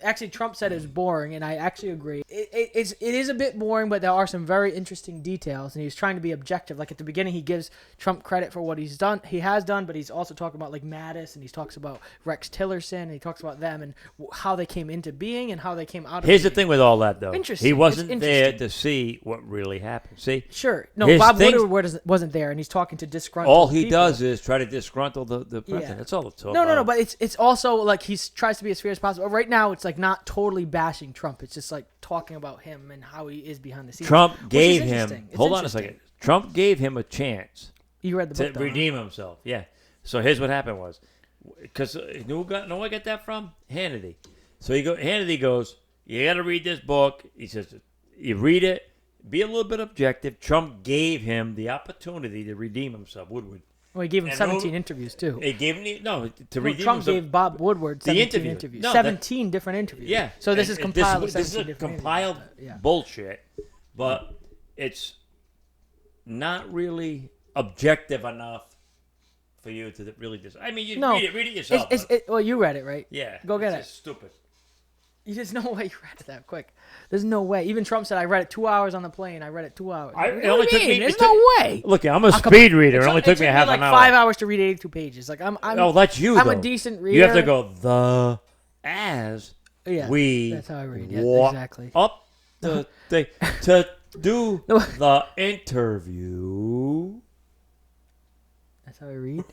actually Trump said it was boring, and I actually agree. It is a bit boring, but there are some very interesting details, and he's trying to be objective. Like at the beginning, he gives Trump credit for what he has done, but he's also talking about like Mattis, and he talks about Rex Tillerson, and he talks about them and how they came into being and how they came out of Here's being. the thing with all that, though. Interesting. He wasn't It's there interesting. to see what really happened. See? Sure. No, His Bob things- Woodward wasn't there, and he's talking to disgruntled All he people. does is try to disgruntle the president. Yeah. That's all it's all No, about. but it's also like he tries to be as fair as possible. Right now, it's like not totally bashing Trump. It's just like talking about him and how he is behind the scenes. Trump which is gave interesting. him. It's Hold on a interesting. second. Trump gave him a chance You read the to book, though, huh? redeem himself. Yeah. So here's what happened was, because know where I get that from? Hannity. So Hannity goes, you got to read this book. He says, you read it, be a little bit objective. Trump gave him the opportunity to redeem himself. Woodward. Well, he gave him And 17 interviews too. He gave him to Well, redeem Trump himself. gave Bob Woodward The 17 interview. interviews. No, 17 different interviews. Yeah. So this And is compiled. This is 17 a different compiled interviews. Yeah. bullshit, but it's not really objective enough for you to really just. I mean, you No, read it yourself. well, you read it, right? yeah, Go get it's it. just stupid. There's no way you read it that quick. There's no way. Even Trump said, I read it 2 hours on the plane. I read it 2 hours. It What do only you took mean? me. There's no way. Look, I'm a speed reader. It only took me a half like an hour. 5 hours to read 82 pages. Like I'm Oh, that's you. I'm though. a decent reader. You have to go as Yeah, we that's how I read. Yeah, walk exactly. up the thing to do No. the interview. That's how I read.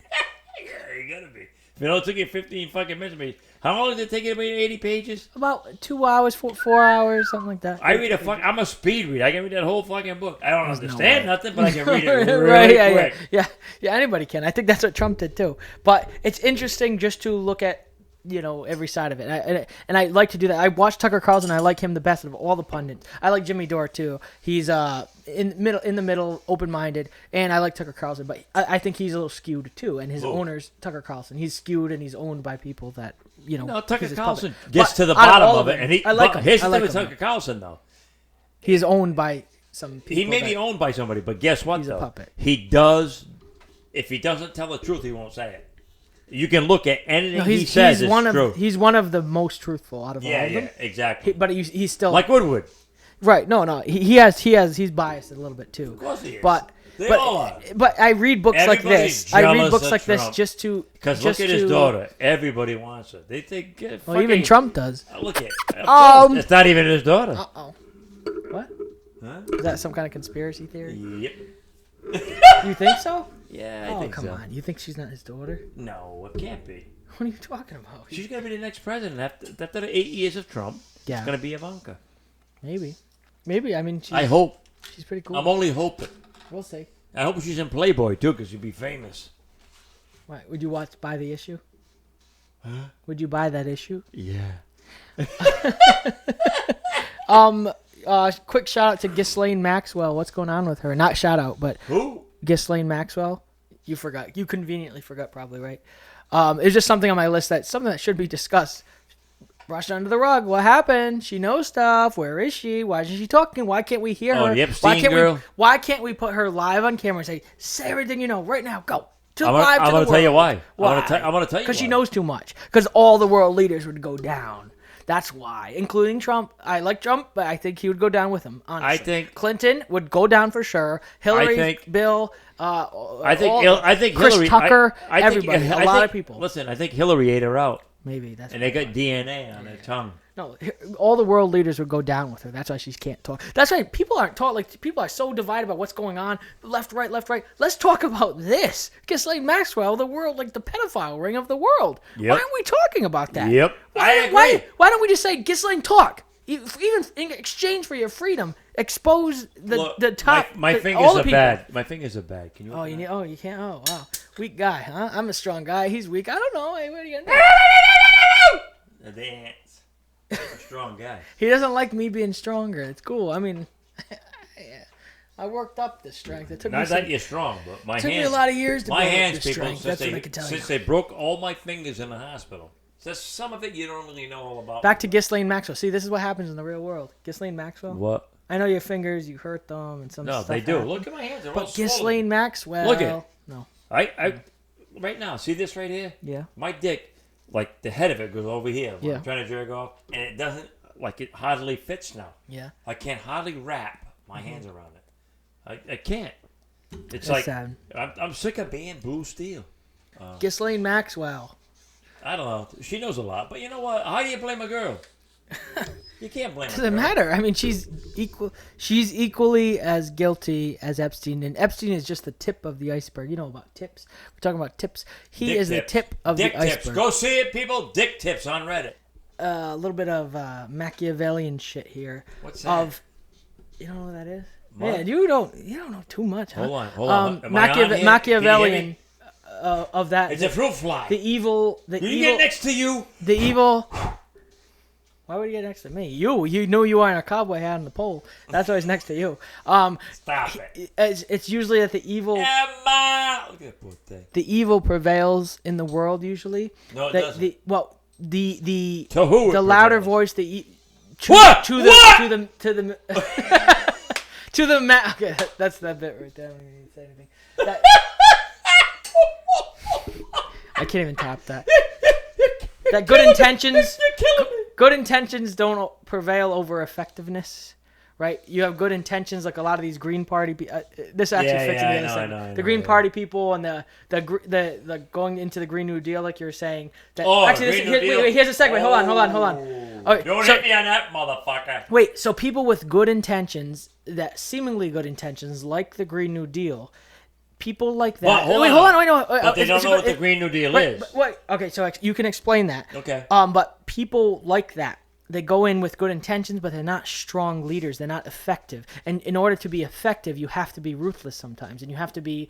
Yeah, you gotta be. If it only took you 15 fucking minutes, how long did it take you to read 80 pages? About 2 hours, 4 hours, something like that. I read I'm a speed reader. I can read that whole fucking book. I don't There's no understand way. nothing, but I can read it really Right, yeah, quick. yeah. Anybody can. I think that's what Trump did too. But it's interesting just to look at every side of it. And I like to do that. I watch Tucker Carlson. I like him the best of all the pundits. I like Jimmy Dore too. He's in the middle, open-minded, and I like Tucker Carlson. But I think he's a little skewed too. And his owner's Tucker Carlson. He's skewed and he's owned by people that No, Tucker he's his Carlson puppet. gets But to the out bottom all of it, and he. I like but him. Here's I the like thing with him. Tucker Carlson, though. He is owned by some people. He may be that- owned by somebody, but guess what? He's a though? puppet. He does. If he doesn't tell the truth, he won't say it. You can look at anything No, he says. he's It's one true. of he's one of the most truthful out of all of them. Exactly. But he's still Like Woodward. right. No, he's biased a little bit too. Of course he is. But They but, all are. but I read books like Everybody's this. I read jealous books of like this Trump. just to Because look just at his to- daughter. Everybody wants her. They think. Well, even Trump does. Look at. Of course, it's not even his daughter. Oh, what? Huh? Is that some kind of conspiracy theory? Yep. You think so? Yeah, I Oh, think come so. on. You think she's not his daughter? No, it can't be. What are you talking about? She's gonna be the next president after the 8 years of Trump. Yeah. It's gonna be Ivanka. Maybe. I mean, I hope. she's pretty cool. I'm only hoping. We'll see. I hope she's in Playboy too, because she'd be famous. What, would you buy the issue? Huh? Would you buy that issue? Yeah. Quick shout out to Ghislaine Maxwell. What's going on with her? Not shout out, but Who? Ghislaine Maxwell. You forgot. You conveniently forgot, probably, right? It's just something on my list something that should be discussed. Brushed under the rug. What happened? She knows stuff. Where is she? Why isn't she talking? Why can't we hear Oh, her? the Epstein girl? Why can't we put her live on camera and say everything you know right now? Go. I'm gonna tell you why. Why? I'm gonna tell you Because she why. knows too much. Because all the world leaders would go down. That's why, including Trump. I like Trump, but I think he would go down with him. Honestly, I think- Clinton would go down for sure. Hillary, think- Bill. I think Chris Hillary. Tucker. I think- everybody. I A lot think- of people. Listen, I think Hillary ate her out, Maybe that's. and they got DNA on their tongue. No, all the world leaders would go down with her. That's why she can't talk. That's why people aren't taught. Like, people are so divided about what's going on. Left, right, left, right. Let's talk about this. Ghislaine Maxwell, the world, like the pedophile ring of the world. Yep. Why aren't we talking about that? Yep. I agree. Why don't we just say, Ghislaine, talk? Even in exchange for your freedom, expose the top. My all fingers the are people. bad. My fingers are bad. Can you? Oh, open that? you can't. Oh, wow. Weak guy, huh? I'm a strong guy. He's weak. I don't know. Hey, what are you gonna do? The dance. I'm a strong guy. He doesn't like me being stronger. It's cool. I mean, yeah. I worked up the strength. It took Not me that you're strong, but my took hands. me a lot of years to my build up hands, this people. strength. That's what I can tell Since you. they broke all my fingers in the hospital. So some of it you don't really know all about. Back to Ghislaine Maxwell. See, this is what happens in the real world. Ghislaine Maxwell. What? I know your fingers, you hurt them, and some No, stuff. they do. happens. Look at my hands. They're all But swollen. Ghislaine Maxwell. Look at it. No. Right now, see this right here? Yeah. My dick, like the head of it goes over here. When Yeah. I'm trying to jerk off, and it doesn't, like it hardly fits now. Yeah. I can't hardly wrap my hands around it. I can't. It's That's like, sad. I'm sick of being blue steel. Ghislaine Maxwell. I don't know. She knows a lot, but you know what? How do you blame a girl? You can't blame a Doesn't girl. matter. I mean, she's equally as guilty as Epstein, and Epstein is just the tip of the iceberg. You know about tips. We're talking about tips. He Dick is tips. the tip of Dick the tips. iceberg. Go see it, people. Dick tips on Reddit. A little bit of Machiavellian shit here. What's that? You don't know what that is? What? Man, you don't know too much, huh? Hold on. Am I on here? Machiavellian Can you hear me? of that. It's a fruit fly. The evil. Will you get next to you? The evil. Why would he get next to me? You know you wearing a cowboy hat on the pole. That's why he's next to you. Stop it. It's usually that the evil. Emma! Look at that poor thing. The evil prevails in the world usually. No, it the, doesn't. The To who it the louder prevails? voice What? to the okay, that's that bit right there. I don't even need to say anything. I can't even top that. That good intentions good intentions don't prevail over effectiveness. Right, you have good intentions, like a lot of these Green Party. This actually fits in the other segment. The Green Party people and the going into the Green New Deal, like you're saying. That, wait, here's a segue. Hold on. Okay, Don't hit me on that, motherfucker. Wait, so people with good intentions, that seemingly good intentions, like the Green New Deal, people like that. Well, hold on. But they don't know what the Green New Deal is. Wait, okay, so you can explain that. Okay. But people like that. They go in with good intentions, but they're not strong leaders. They're not effective. And in order to be effective, you have to be ruthless sometimes, and you have to be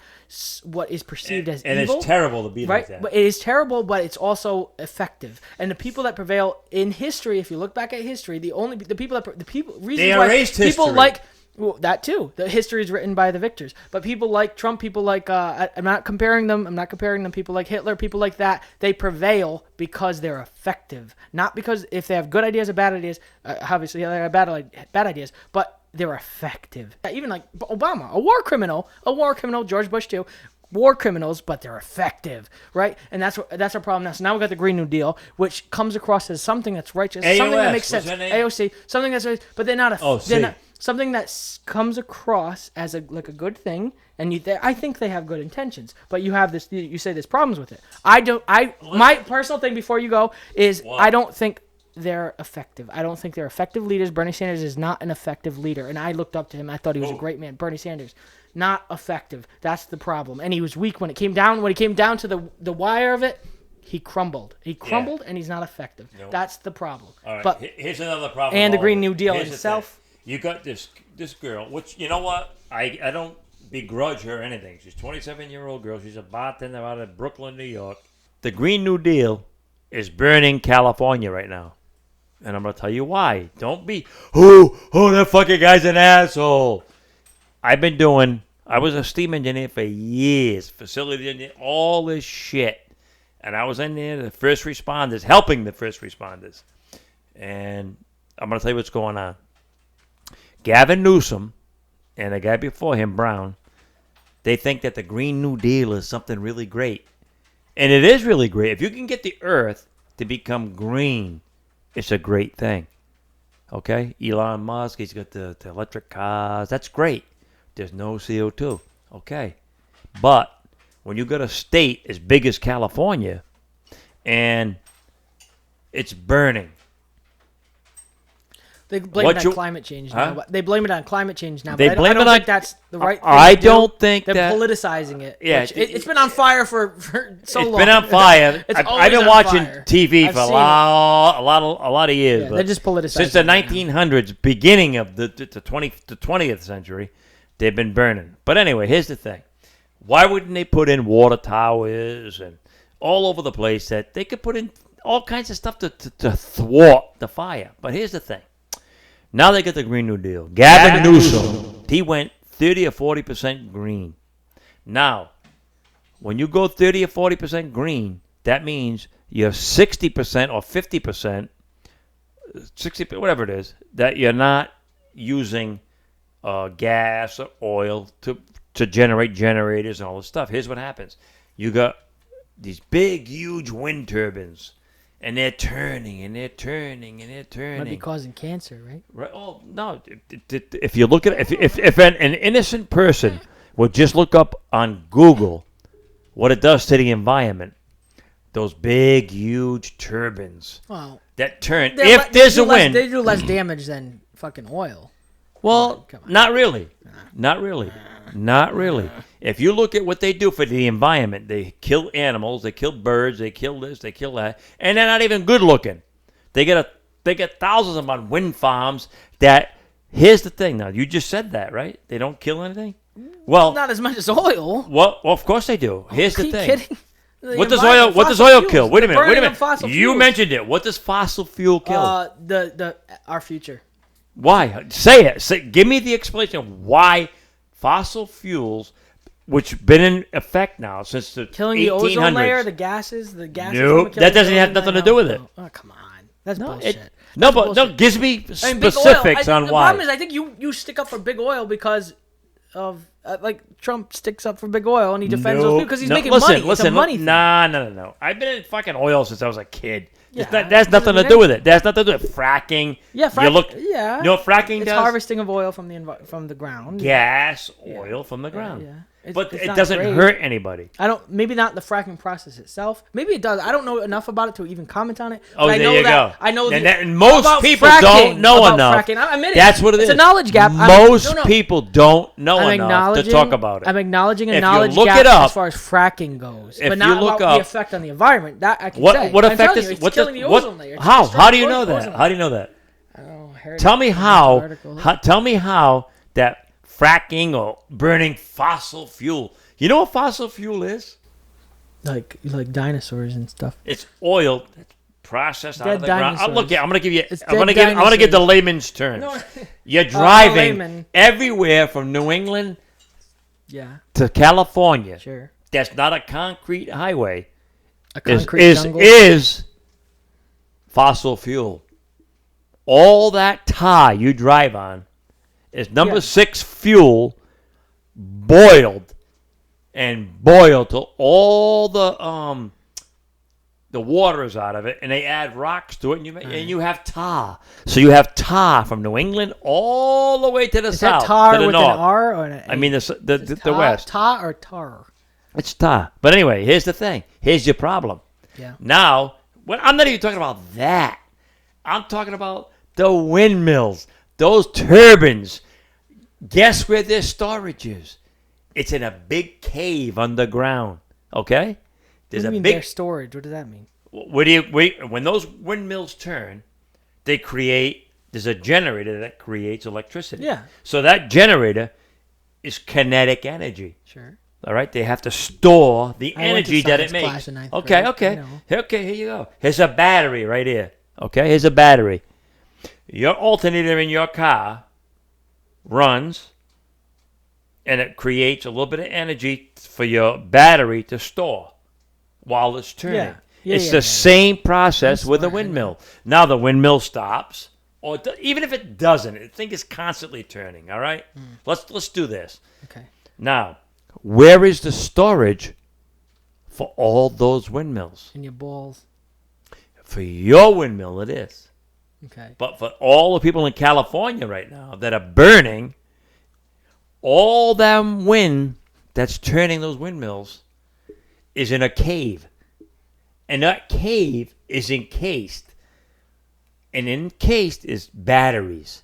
what is perceived as evil. And it's terrible to be right? like that. But it is terrible, but it's also effective. And the people that prevail in history, if you look back at history, they erased people history. like. Well, that too. The history is written by the victors. But people like Trump, people like I'm not comparing them. People like Hitler, people like that. They prevail because they're effective, not because if they have good ideas or bad ideas. Obviously, they have bad ideas, but they're effective. Even like Obama, a war criminal, George Bush too. War criminals, but they're effective, right? And that's our problem now. So now we've got the Green New Deal, which comes across as something that's righteous, something that makes sense. AOC, something that's, but they're not. They're not. Something that comes across as a good thing, and I think they have good intentions, but you have this. You say there's problems with it. My personal thing before you go is what? I don't think they're effective. I don't think they're effective leaders. Bernie Sanders is not an effective leader, and I looked up to him. I thought he was a great man. Bernie Sanders, not effective. That's the problem, and he was weak when it came down. When he came down to the wire of it. He crumbled, and he's not effective. Nope. That's the problem. All right, but here's another problem. And the Green New Deal itself. You got this girl, which, you know what? I don't begrudge her anything. She's a 27-year-old girl. She's a bartender out of Brooklyn, New York. The Green New Deal is burning California right now. And I'm going to tell you why. Don't be, that fucking guy's an asshole. I was a steam engineer for years, facility engineer, all this shit. And I was in there, the first responders, helping the first responders. And I'm going to tell you what's going on. Gavin Newsom and the guy before him, Brown, they think that the Green New Deal is something really great. And it is really great. If you can get the earth to become green, it's a great thing. Okay? Elon Musk, he's got the electric cars. That's great. There's no CO2. Okay. But when you got a state as big as California and it's burning. They blame it on climate change now. Huh? They blame it on climate change now. They but blame I don't it on. think that's the right thing I to do. don't think they're that. politicizing it. Yeah, It's been on fire for so long. It's been on fire. It's I've always been on watching fire. TV I've for a seen lot of years. Yeah, but they're just politicizing since the it now. 1900s, beginning of the 20th century, they've been burning. But anyway, here's the thing: why wouldn't they put in water towers and all over the place that they could put in all kinds of stuff to thwart the fire? But here's the thing. Now they get the Green New Deal. Gavin Newsom, he went 30 or 40% green. Now, when you go 30 or 40% green, that means you're 60% or 50%, 60, whatever it is, that you're not using gas or oil to generate generators and all this stuff. Here's what happens. You got these big, huge wind turbines, and they're turning, and they're turning, and they're turning. Might be causing cancer, right? Right. Oh, no. If you look at it, if an innocent person would just look up on Google what it does to the environment, those big, huge turbines Well, that turn, if there's a wind. They do less damage than fucking oil. Well, not really. Not really. Not really. If you look at what they do for the environment, they kill animals, they kill birds, they kill this, they kill that, and they're not even good looking. They get thousands of them on wind farms that, here's the thing now, you just said that, right? They don't kill anything? Well, Not as much as oil. well, of course they do. Here's Are the you thing. kidding? What does oil kill? Wait a minute. You mentioned mentioned it. What does fossil fuel kill? Our future. Why? Say it. Give me the explanation of why fossil fuels, which been in effect now since the Killing 1800s. the ozone layer, the gases. Nope, that doesn't have nothing to do with it. Oh, come on. That's No, bullshit. no, That's but bullshit. no. Gives me I mean, big specifics oil. on The why. problem is, I think you stick up for big oil because of like Trump sticks up for big oil and he defends those people because he's making money. It's a money thing. No. I've been in fucking oil since I was a kid. Yeah, That's nothing to do with it. That's nothing to do with fracking. Yeah, You look. yeah. You know what fracking It's does? harvesting of oil from the ground. Gas, oil from the ground. Yeah. But It's it not doesn't great. hurt anybody. I don't. Maybe not the fracking process itself. Maybe it does. I don't know enough about it to even comment on it. Oh, but I there know you that, go. I know And the, most about people fracking, don't know about enough. Fracking. I admit it. That's what it is. It's a knowledge gap. Most people don't know I'm enough to acknowledging- talk about it. I'm acknowledging a If you knowledge look gap it up- as far as fracking goes, if but you not look about the up- effect on the environment. That I can What say. what I'm effect telling you, is it's what killing the the what? ozone layer. It's How destroying do you the know ozone that? How do you know that? I don't know, I heard Tell it me in an how. article. Tell me how that fracking or burning fossil fuel. You know what fossil fuel is? like dinosaurs and stuff. It's oil that's processed out Dead of the ground. dinosaurs. Look, I'm gonna give you. It's I'm gonna dead give the dinosaurs. layman's terms. No. You're I'm a driving layman. everywhere from New England Yeah, to California. sure. That's not a concrete highway. A Is concrete jungle. is fossil fuel. All that tar you drive on is number Yeah. 6 fuel boiled till all the water is out of it, and they add rocks to it, and you have tar. So you have tar from New England all the way to the Is south, that tar to the with north. an R or an A? I mean the west. Tar or tar? It's tar. But anyway, here's the thing. Here's your problem. Yeah. Now, I'm not even talking about that. I'm talking about the windmills, those turbines. Guess where their storage is? It's in a big cave underground. Okay? There's What do a you mean big. their storage? What does that mean? When those windmills turn, there's a generator that creates electricity. Yeah. So that generator is kinetic energy. Sure. All right, they have to store the I went to energy that it science class makes. in ninth Okay, grade, I okay. know. Okay, here you go. Here's a battery right here. Okay, here's a battery. Your alternator in your car runs, and it creates a little bit of energy for your battery to store while it's turning. Yeah. Yeah, It's yeah, the yeah. same process with a smart, I know. windmill. Now the windmill stops, or even if it doesn't, the thing is constantly turning. All right, let's do this. Okay. Now, where is the storage for all those windmills? In your balls. For your windmill, it is. Okay. But for all the people in California right now that are burning, all that wind that's turning those windmills is in a cave. And that cave is encased. And encased is batteries.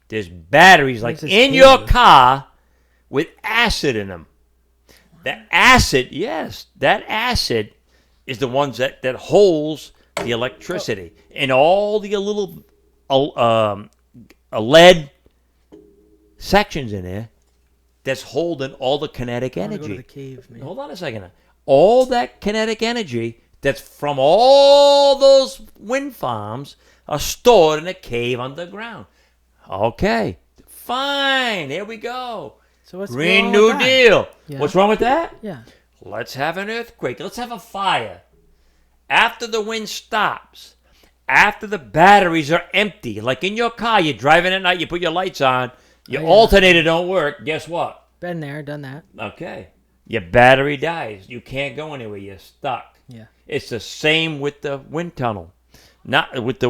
There's batteries like What's this in your cave? car with acid in them. The acid, yes, that acid is the ones that holds the electricity. And all the little lead sections in there that's holding all the kinetic I wanna energy. go to the cave, man. Hold on a second. All that kinetic energy that's from all those wind farms are stored in a cave underground. Okay, fine. Here we go. So what's Green wrong New with that? Deal. Yeah. What's wrong with that? Yeah. Let's have an earthquake. Let's have a fire. After the wind stops, after the batteries are empty, like in your car, you're driving at night, you put your lights on, Your alternator don't work. Guess what? Been there, done that. Okay. Your battery dies. You can't go anywhere. You're stuck. Yeah. It's the same with the wind tunnel, not with the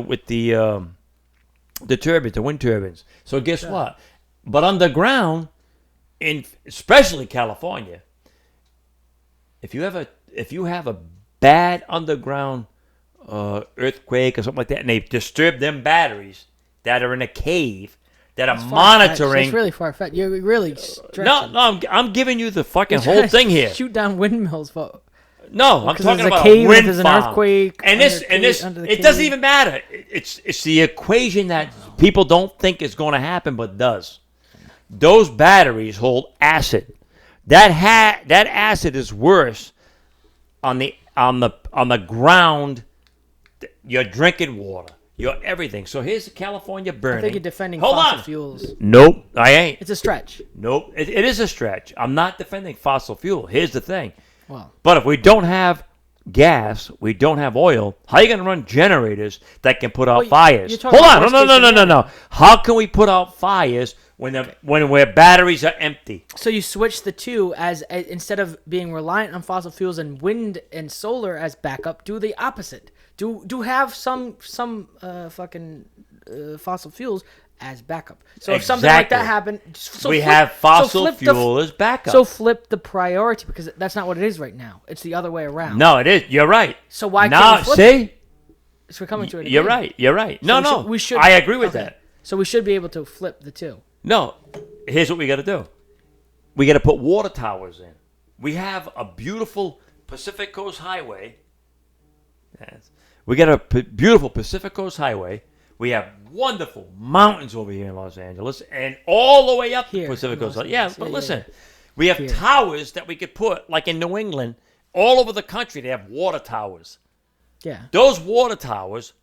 turbines, the wind turbines. So guess what? But underground, especially California, if you have a bad underground earthquake or something like that, and they disturb them batteries that are in a cave that are monitoring. It's really far fetched. You're really stretching. No, I'm giving you the fucking whole thing here. Shoot down windmills for. No, I'm talking about cave, a wind there's an farm. earthquake. And this, it doesn't even matter. It's the equation that people don't think is going to happen, but does. Those batteries hold acid. That acid is worse on the ground. Your drinking water, your everything. So here's the California burning. I think you're defending Hold fossil on. fuels. Nope, I ain't. It's a stretch. Nope, it is a stretch. I'm not defending fossil fuel. Here's the thing. Well, but if we don't have gas, we don't have oil, how are you going to run generators that can put out fires? Hold on. No. How can we put out fires when where batteries are empty? So you switch the two as instead of being reliant on fossil fuels and wind and solar as backup, do the opposite. Do have some fucking fossil fuels as backup. So if something like that happened, have fossil fuel as backup. So flip the priority, because that's not what it is right now. It's the other way around. No, it is. You're right. So why can't we flip it? So we're coming to it. You're right. No, we should. I agree with that. So we should be able to flip the two. No, here's what we got to do. We got to put water towers in. We have a beautiful Pacific Coast Highway. Yes. We got a beautiful Pacific Coast Highway. We have wonderful mountains over here in Los Angeles and all the way up the Pacific Coast. But listen, we have towers that we could put, like in New England, all over the country. They have water towers. Yeah. Those water towers,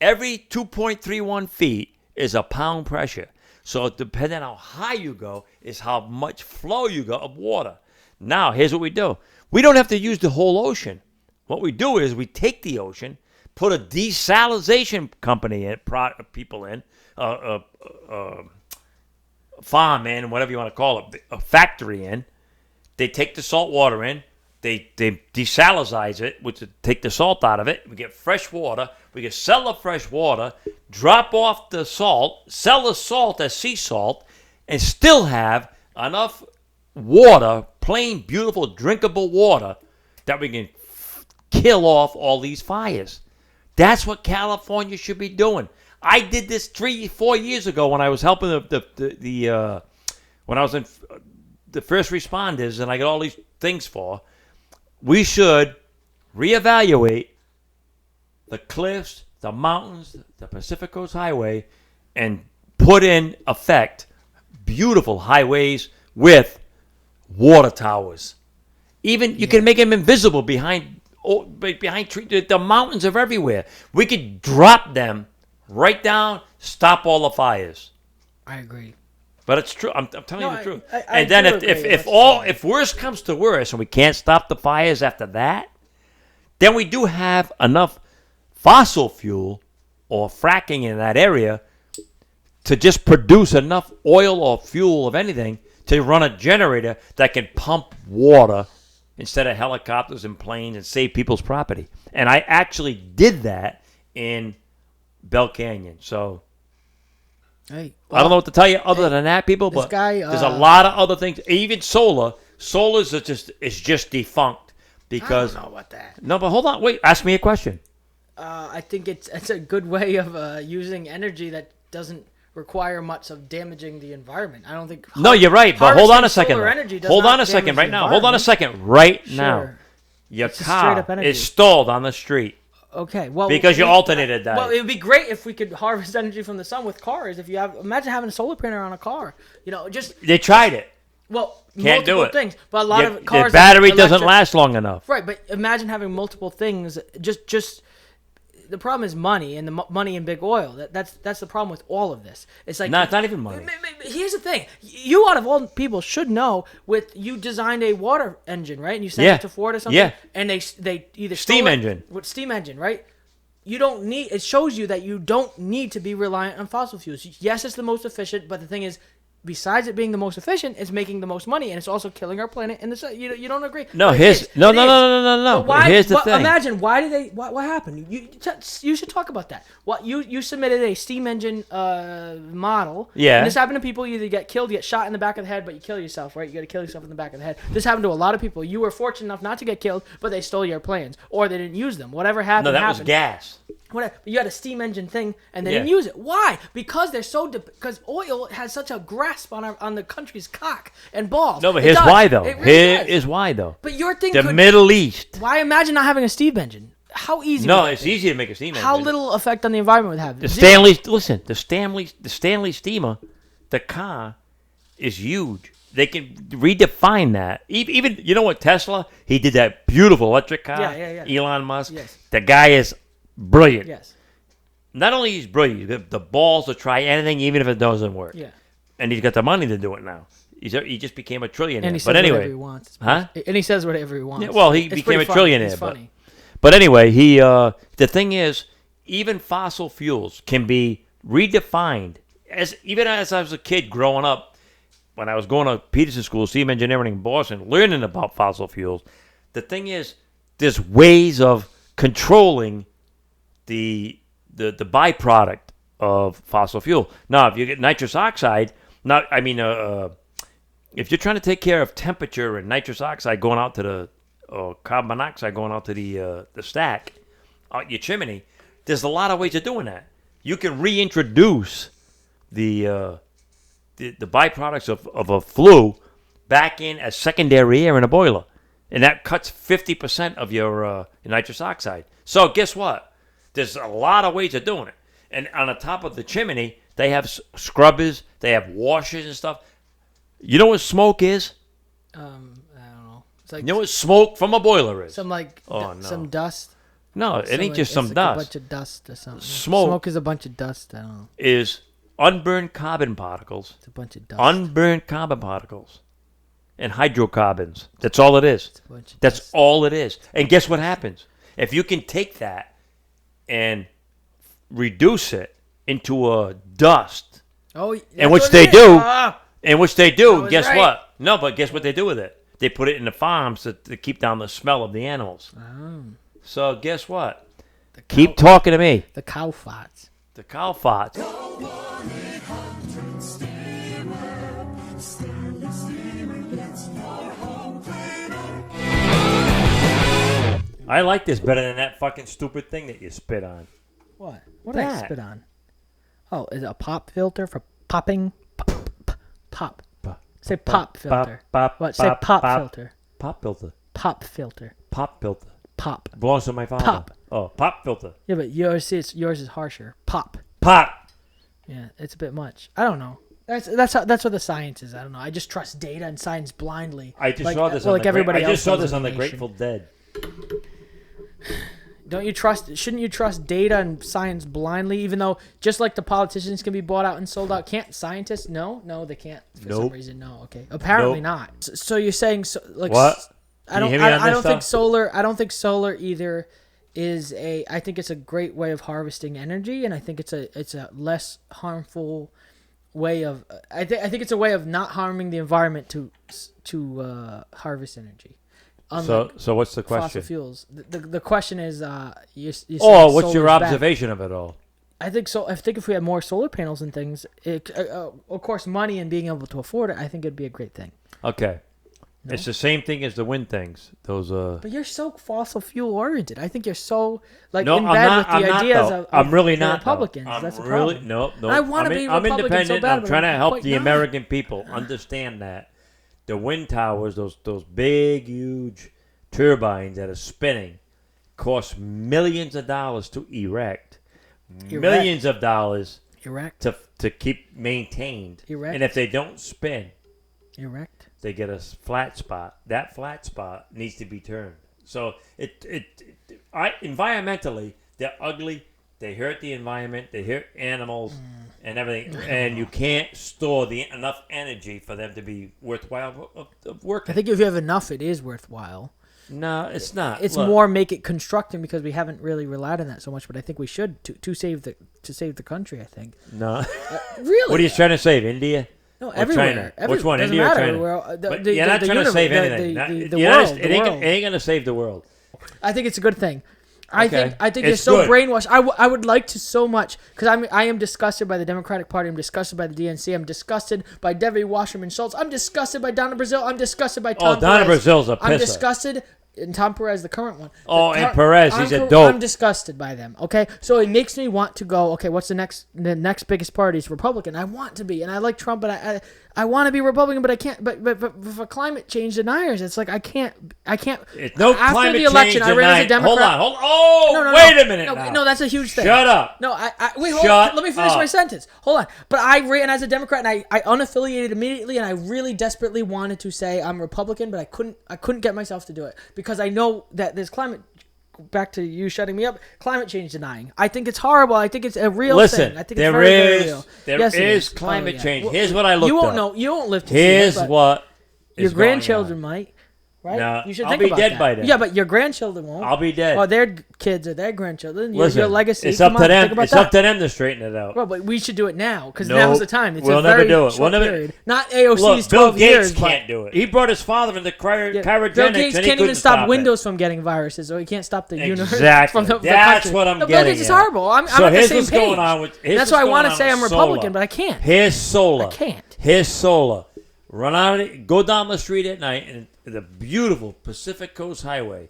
every 2.31 feet is a pound pressure. So depending on how high you go is how much flow you got of water. Now, here's what we do. We don't have to use the whole ocean. What we do is we take the ocean, put a desalination company in, people in, farm in, whatever you want to call it, a factory in. They take the salt water in. They desalinize it, which is take the salt out of it. We get fresh water. We can sell the fresh water, drop off the salt, sell the salt as sea salt, and still have enough water, plain, beautiful, drinkable water, that we can kill off all these fires. That's what California should be doing. I did this 3-4 years ago when I was helping when I was in the first responders, and I got all these things for. We should reevaluate the cliffs, the mountains, the Pacific Coast Highway, and put in effect beautiful highways with water towers. Even you can make them invisible behind trees. The mountains are everywhere. We could drop them right down, stop all the fires. I agree. But it's true. I'm telling you the truth. And then if worse comes to worse and we can't stop the fires after that, then we do have enough fossil fuel or fracking in that area to just produce enough oil or fuel of anything to run a generator that can pump water instead of helicopters and planes and save people's property. And I actually did that in Bell Canyon. So hey, I don't know what to tell you other than that, people, but there's a lot of other things. Even solar. Solar's is just defunct because I don't know about that. No, but hold on. Wait, ask me a question. I think it's a good way of using energy that doesn't require much of damaging the environment. I don't think. No, you're right, but hold on a second. Hold on a second right now. Hold on a second right now. Your car is stalled on the street. Okay, well, because your alternator died. Well, it would be great if we could harvest energy from the sun with cars. If you imagine having a solar panel on a car, they tried it. Well, can't do it. Things, but a lot of cars. The battery doesn't last long enough. Right, but imagine having multiple things. Just the problem is money, and the money in big oil. That's the problem with all of this. It's like no, it's not even money. Here's the thing: you, out of all people, should know. You designed a water engine, right? And you sent it to Ford or something. Yeah. And they either steam engine with steam engine, right? You don't need. It shows you that you don't need to be reliant on fossil fuels. Yes, it's the most efficient, but the thing is, besides it being the most efficient, it's making the most money, and it's also killing our planet. And you don't agree? No, But it here's is. no. But why, Here's the thing. Imagine what happened. You should talk about that. What you submitted a steam engine model. Yeah. And this happened to people. You either get killed, you get shot in the back of the head, but you kill yourself, right? You got to kill yourself in the back of the head. This happened to a lot of people. You were fortunate enough not to get killed, but they stole your plans, or they didn't use them. Whatever happened. No, that happened. was gas. Whatever. You had a steam engine thing, and they didn't use it. Why? Because they're so because oil has such a grasp on the country's cock and balls. No, but here's why though. Here is why though. But your thing. The Middle East. Why imagine not having a steam engine? How easy? No, would that it's be? easy to make a steam engine. How little effect on the environment would have? The Zero. Stanley steamer, the car is huge. They can redefine that. Even you know what, Tesla? He did that beautiful electric car. Yeah. Elon Musk. Yes. The guy is brilliant. Yes. Not only he's brilliant, he's got the balls to try anything, even if it doesn't work. Yeah. And he's got the money to do it now. He just became a trillionaire. And he says but anyway, whatever he wants. Huh? And he says whatever he wants. Yeah, well, he It's became a pretty funny. trillionaire. It's funny. But anyway, the thing is, even fossil fuels can be redefined. Even as I was a kid growing up, when I was going to Peterson School, steam engineering in Boston, learning about fossil fuels, the thing is, there's ways of controlling the byproduct of fossil fuel. Now, if you get nitrous oxide, if you're trying to take care of temperature and nitrous oxide going out to the carbon monoxide going out to the stack, out your chimney, there's a lot of ways of doing that. You can reintroduce the byproducts of a flue back in as secondary air in a boiler, and that cuts 50% of your nitrous oxide. So guess what? There's a lot of ways of doing it. And on the top of the chimney, they have scrubbers, they have washers and stuff. You know what smoke is? I don't know. It's like You know what smoke from a boiler is? some some dust. No, it ain't just it's some like dust. A bunch of dust or something. Smoke is a bunch of dust. I don't know. Is unburned carbon particles. It's a bunch of dust. Unburned carbon particles. And hydrocarbons. That's all it is. It's a bunch of That's dust. all it is. And guess what happens? If you can take that and reduce it into a dust, that's which what they it is. do. Ah! in which they I do, was guess right. what? No, but guess what they do with it? They put it in the farms to keep down the smell of the animals. Oh. So guess what? Keep talking to me. The cow farts. The cow farts. I like this better than that fucking stupid thing that you spit on. What? What did I That. spit on? Oh, is it a pop filter for popping? Pop. Say pop filter. Pop, What? Say pop filter. Pop filter. Pop filter. Pop filter. Pop. Belongs to my father. Pop. Oh, pop filter. Yeah, but yours is harsher. Pop. Pop. Yeah, it's a bit much. I don't know. That's what the science is. I don't know. I just trust data and science blindly. I just like, saw this. well, on like the everybody I else just saw does this in on the nation. Grateful Dead. Don't you trust? Shouldn't you trust data and science blindly? Even though, just like the politicians can be bought out and sold out, can't scientists? No, they can't. For some Nope. reason, no. Okay, apparently Nope. not. So you're saying like What? I Can don't. you hear me on I this don't think stuff? solar. I don't think solar either is a. I think it's a great way of harvesting energy, and I think it's a less harmful way of. I think it's a way of not harming the environment to harvest energy. So what's the Fossil question? fuels. The question is, you saying Oh, what's solar's your bad. observation of it all? I think so. I think if we had more solar panels and things, of course, money and being able to afford it, I think it'd be a great thing. Okay. No? It's the same thing as the wind things. Those But you're so fossil fuel oriented. I think you're so in I'm bed not, with the I'm not, ideas though. of I'm really the not. though. Republicans. I'm That's the really problem. no. I wanna I'm, be I'm Republican so independent. bad, I'm but trying to I'm help quite the not. American people understand that the wind towers, those big, huge turbines that are spinning, cost millions of dollars to erect. Millions of dollars Erect. to keep maintained. Erect. And if they don't spin, Erect. they get a flat spot. That flat spot needs to be turned. So environmentally, they're ugly. They hurt the environment. They hurt animals and everything. And you can't store enough energy for them to be worthwhile of working. I think if you have enough, it is worthwhile. No, it's not. It's Look, more make it constructing because we haven't really relied on that so much. But I think we should to save the country. I think. No. Really? What are you trying to save? India? No, Or everywhere. China? Which one, doesn't India or matter. China? Well, But you're not trying to save anything. The world. It ain't going to save the world. I think it's a good thing. I think It's you're so good. brainwashed. I would like to so much because I am disgusted by the Democratic Party. I'm disgusted by the DNC. I'm disgusted by Debbie Wasserman Schultz. I'm disgusted by Donna Brazile. I'm disgusted by Tom Donna Perez. Brazil's a I'm pisser. disgusted. And Tom Perez, the current one. And Perez, he's a dope. I'm disgusted by them. Okay, so it makes me want to go. Okay, what's the next biggest party? Is Republican. I want to be, and I like Trump, but I want to be Republican, but I can't. But for climate change deniers, it's like I can't. It's no after climate the election, change I ran as a denied. Democrat. Hold on. Oh, wait a minute. No, that's a huge thing. Shut up. No, wait. Hold Shut on. Let me finish up. my sentence. Hold on. But I ran as a Democrat, and I unaffiliated immediately, and I really desperately wanted to say I'm Republican, but I couldn't get myself to do it because I know that there's climate. Back to you shutting me up. Climate change denying. I think it's horrible. I think it's a real thing. I think it's very real. There Yes, it is is. climate Oh, yeah. change. Well, Here's what I looked You won't up. know. You won't live to Here's see it, but what your is going grandchildren on. might. Right? No, You should I'll think be about dead that. by then. Yeah, but your grandchildren won't. I'll be dead. Or their kids or their grandchildren. Listen, your legacy. it's up Come to on, think them. about It's that. up to them to straighten it out. Well, but we should do it now because No, now's the time. It's we'll a never very do it. short We'll never- period. Not AOC's Look, 12 Bill Gates years. can't do it. He brought his father into cryogenics, Bill Gates and he can't even couldn't stop it. Windows from getting viruses, or he can't stop the universe Exactly. from the That's country. what I'm no, getting Bill Gates is at. horrible. I'm So at the here's same what's page. going on with- here's That's what's why I want to going say on I'm with Republican, solar. but I can't. Here's solar. I can't. Here's solar. Run out, go down the street at night, and the beautiful Pacific Coast Highway,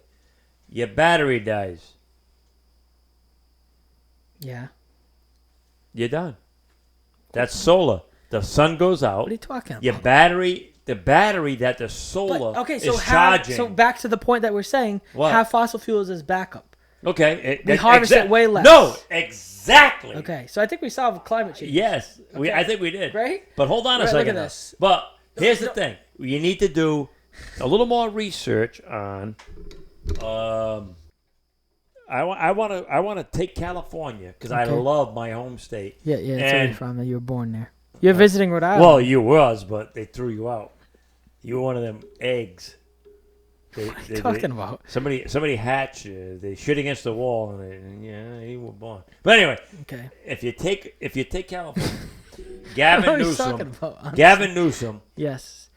your battery dies. Yeah. You're done. That's solar. The sun goes out. What are you talking about? Your battery, the battery that the solar is charging. So back to the point that we're saying, What? have fossil fuels as backup. Okay. We harvest it way less. No, exactly. Okay, so I think we solved climate change. Yes, Okay. I think we did. Right? But hold on a Right, second. look at now. this. But here's the thing: you need to do a little more research on. I want to take California because I Okay. love my home state. Yeah, that's where And- you're from. You were born there. You're visiting Rhode Island. Well, you was, but they threw you out. You were one of them eggs. What are you talking about? Somebody hatched you. They shit against the wall, and you were born. But anyway, Okay. if you take California, What Gavin are you talking Newsom, about, honestly? Gavin Newsom, Yes.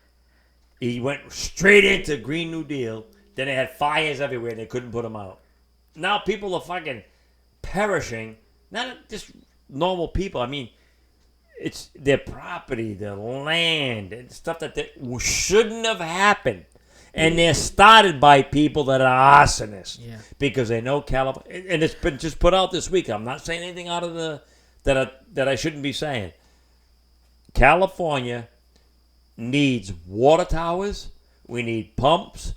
he went straight into Green New Deal. Then they had fires everywhere, and they couldn't put them out. Now people are fucking perishing. Not just normal people. I mean, it's their property, their land, and stuff that shouldn't have happened. And they're started by people that are arsonists. Yeah. Because they know California. And it's been just put out this week. I'm not saying anything out of that I shouldn't be saying. California needs water towers. We need pumps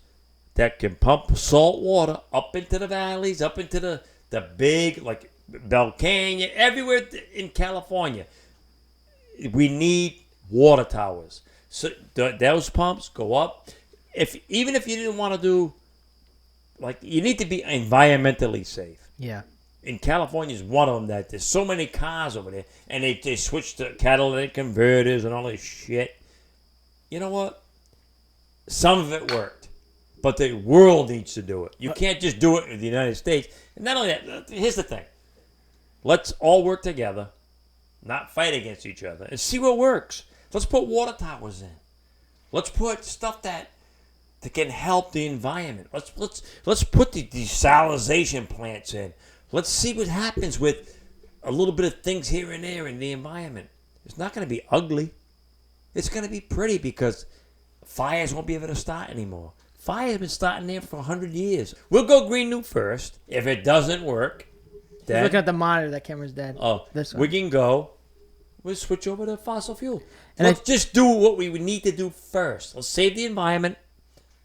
that can pump salt water up into the valleys, up into the big, like Bell Canyon, everywhere in California. We need water towers. So those pumps go up. Even if you didn't want to do, like, you need to be environmentally safe. Yeah. In California is one of them that there's so many cars over there, and they switched to catalytic converters and all this shit. You know what? Some of it worked, but the world needs to do it. You can't just do it in the United States. And not only that, here's the thing. Let's all work together, not fight against each other, and see what works. Let's put water towers in. Let's put stuff that can help the environment. Let's put the desalination plants in. Let's see what happens with a little bit of things here and there in the environment. It's not going to be ugly. It's going to be pretty because fires won't be able to start anymore. Fires have been starting there for 100 years. We'll go Green New first. If it doesn't work, then Looking at the monitor, that camera's dead. This one. we can go. We'll switch over to fossil fuel. And Let's just do what we would need to do first. Let's save the environment.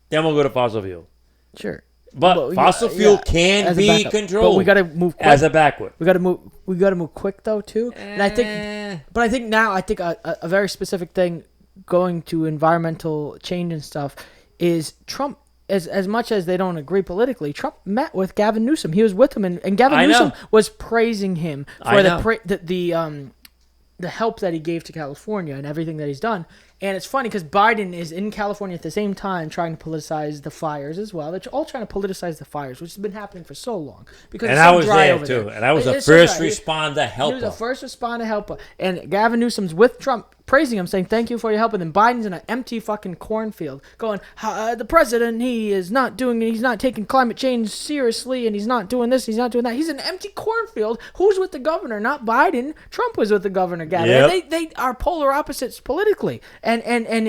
Then we'll go to fossil fuel. Sure. But Well, fossil yeah, fuel yeah, can as a be backup. controlled. But we got to move quick. as a backward. We got to move quick though too. And I think, but I think now a very specific thing going to environmental change and stuff is Trump. As much as they don't agree politically, Trump met with Gavin Newsom. He was with him, and Gavin Newsom was praising him for the help that he gave to California and everything that he's done. And it's funny because Biden is in California at the same time trying to politicize the fires as well. They're all trying to politicize the fires, which has been happening for so long. Because And it's so I was dry there over too. there. And I was a It's so first dry. responder helper. He was a first responder helper. And Gavin Newsom's with Trump, praising him, saying thank you for your help. And then Biden's in an empty fucking cornfield going, the president, he's not taking climate change seriously, and he's not doing this, he's not doing that. He's in an empty cornfield. Who's with the governor? Not Biden. Trump was with the governor, Gavin. Yep. And they are polar opposites politically. And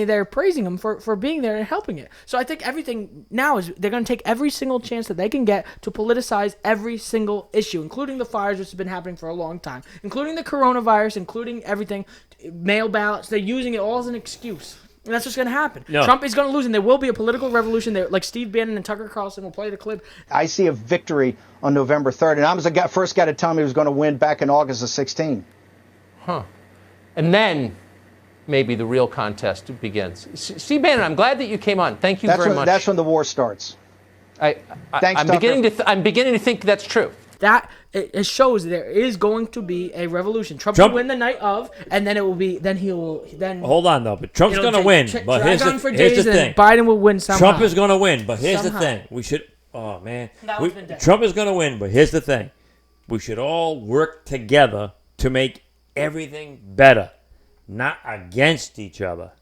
they're praising him for being there and helping it. So I think everything now is they're going to take every single chance that they can get to politicize every single issue, including the fires, which has been happening for a long time, including the coronavirus, including everything, mail ballots. They're using it all as an excuse. And that's what's going to happen. No. Trump is going to lose, and there will be a political revolution. There, like Steve Bannon and Tucker Carlson will play the clip. I see a victory on November 3rd, and I was the first guy to tell me he was going to win back in August of 16. Huh. And then maybe the real contest begins. Steve Bannon, I'm glad that you came on. Thank you very much. That's when the war starts. I'm beginning to think that's true. That it shows there is going to be a revolution. Trump will win the night of, and then it will be. Then he will. Then hold on though, but Trump's going to win. But here's the thing: Biden will win somehow. Trump is going to win, but here's the thing: we should. Oh man, Trump is going to win, but here's the thing: we should all work together to make everything better, not against each other.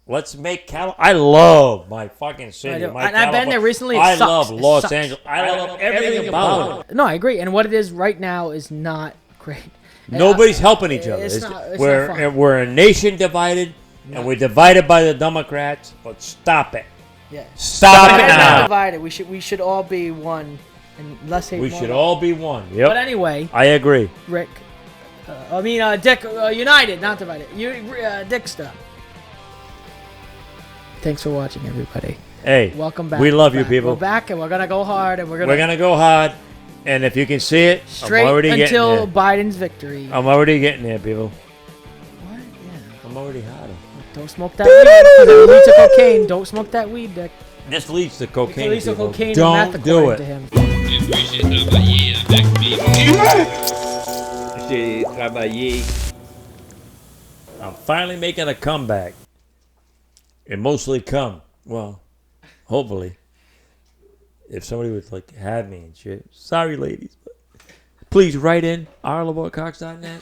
Let's make I love my fucking city. And I've been there recently. I love Los Angeles. I love everything about it. No, I agree. And what it is right now is not great. Nobody's helping each other. It's not we're a nation divided, and we're divided by the Democrats. But stop it. Yeah. Stop it now. Divided. We should all be one, and less hate. We should all be one. Yep. But anyway, I agree. Rick. Dick. United, not divided. Dicksta. Thanks for watching, everybody. Hey, welcome back. We love you, people. We're back, and we're gonna go hard, and we're gonna go hard. And if you can see it, straight I'm already until getting there. Biden's victory. I'm already getting there, people. What? Yeah. I'm already hard. Don't smoke that weed. It leads to cocaine. Don't smoke that weed, Dick. This leads to cocaine. It leads to cocaine. Don't do it. To him. I'm finally making a comeback. It mostly come. Well, hopefully. If somebody would have me and shit. Sorry, ladies. But please write in rlabortcox.net.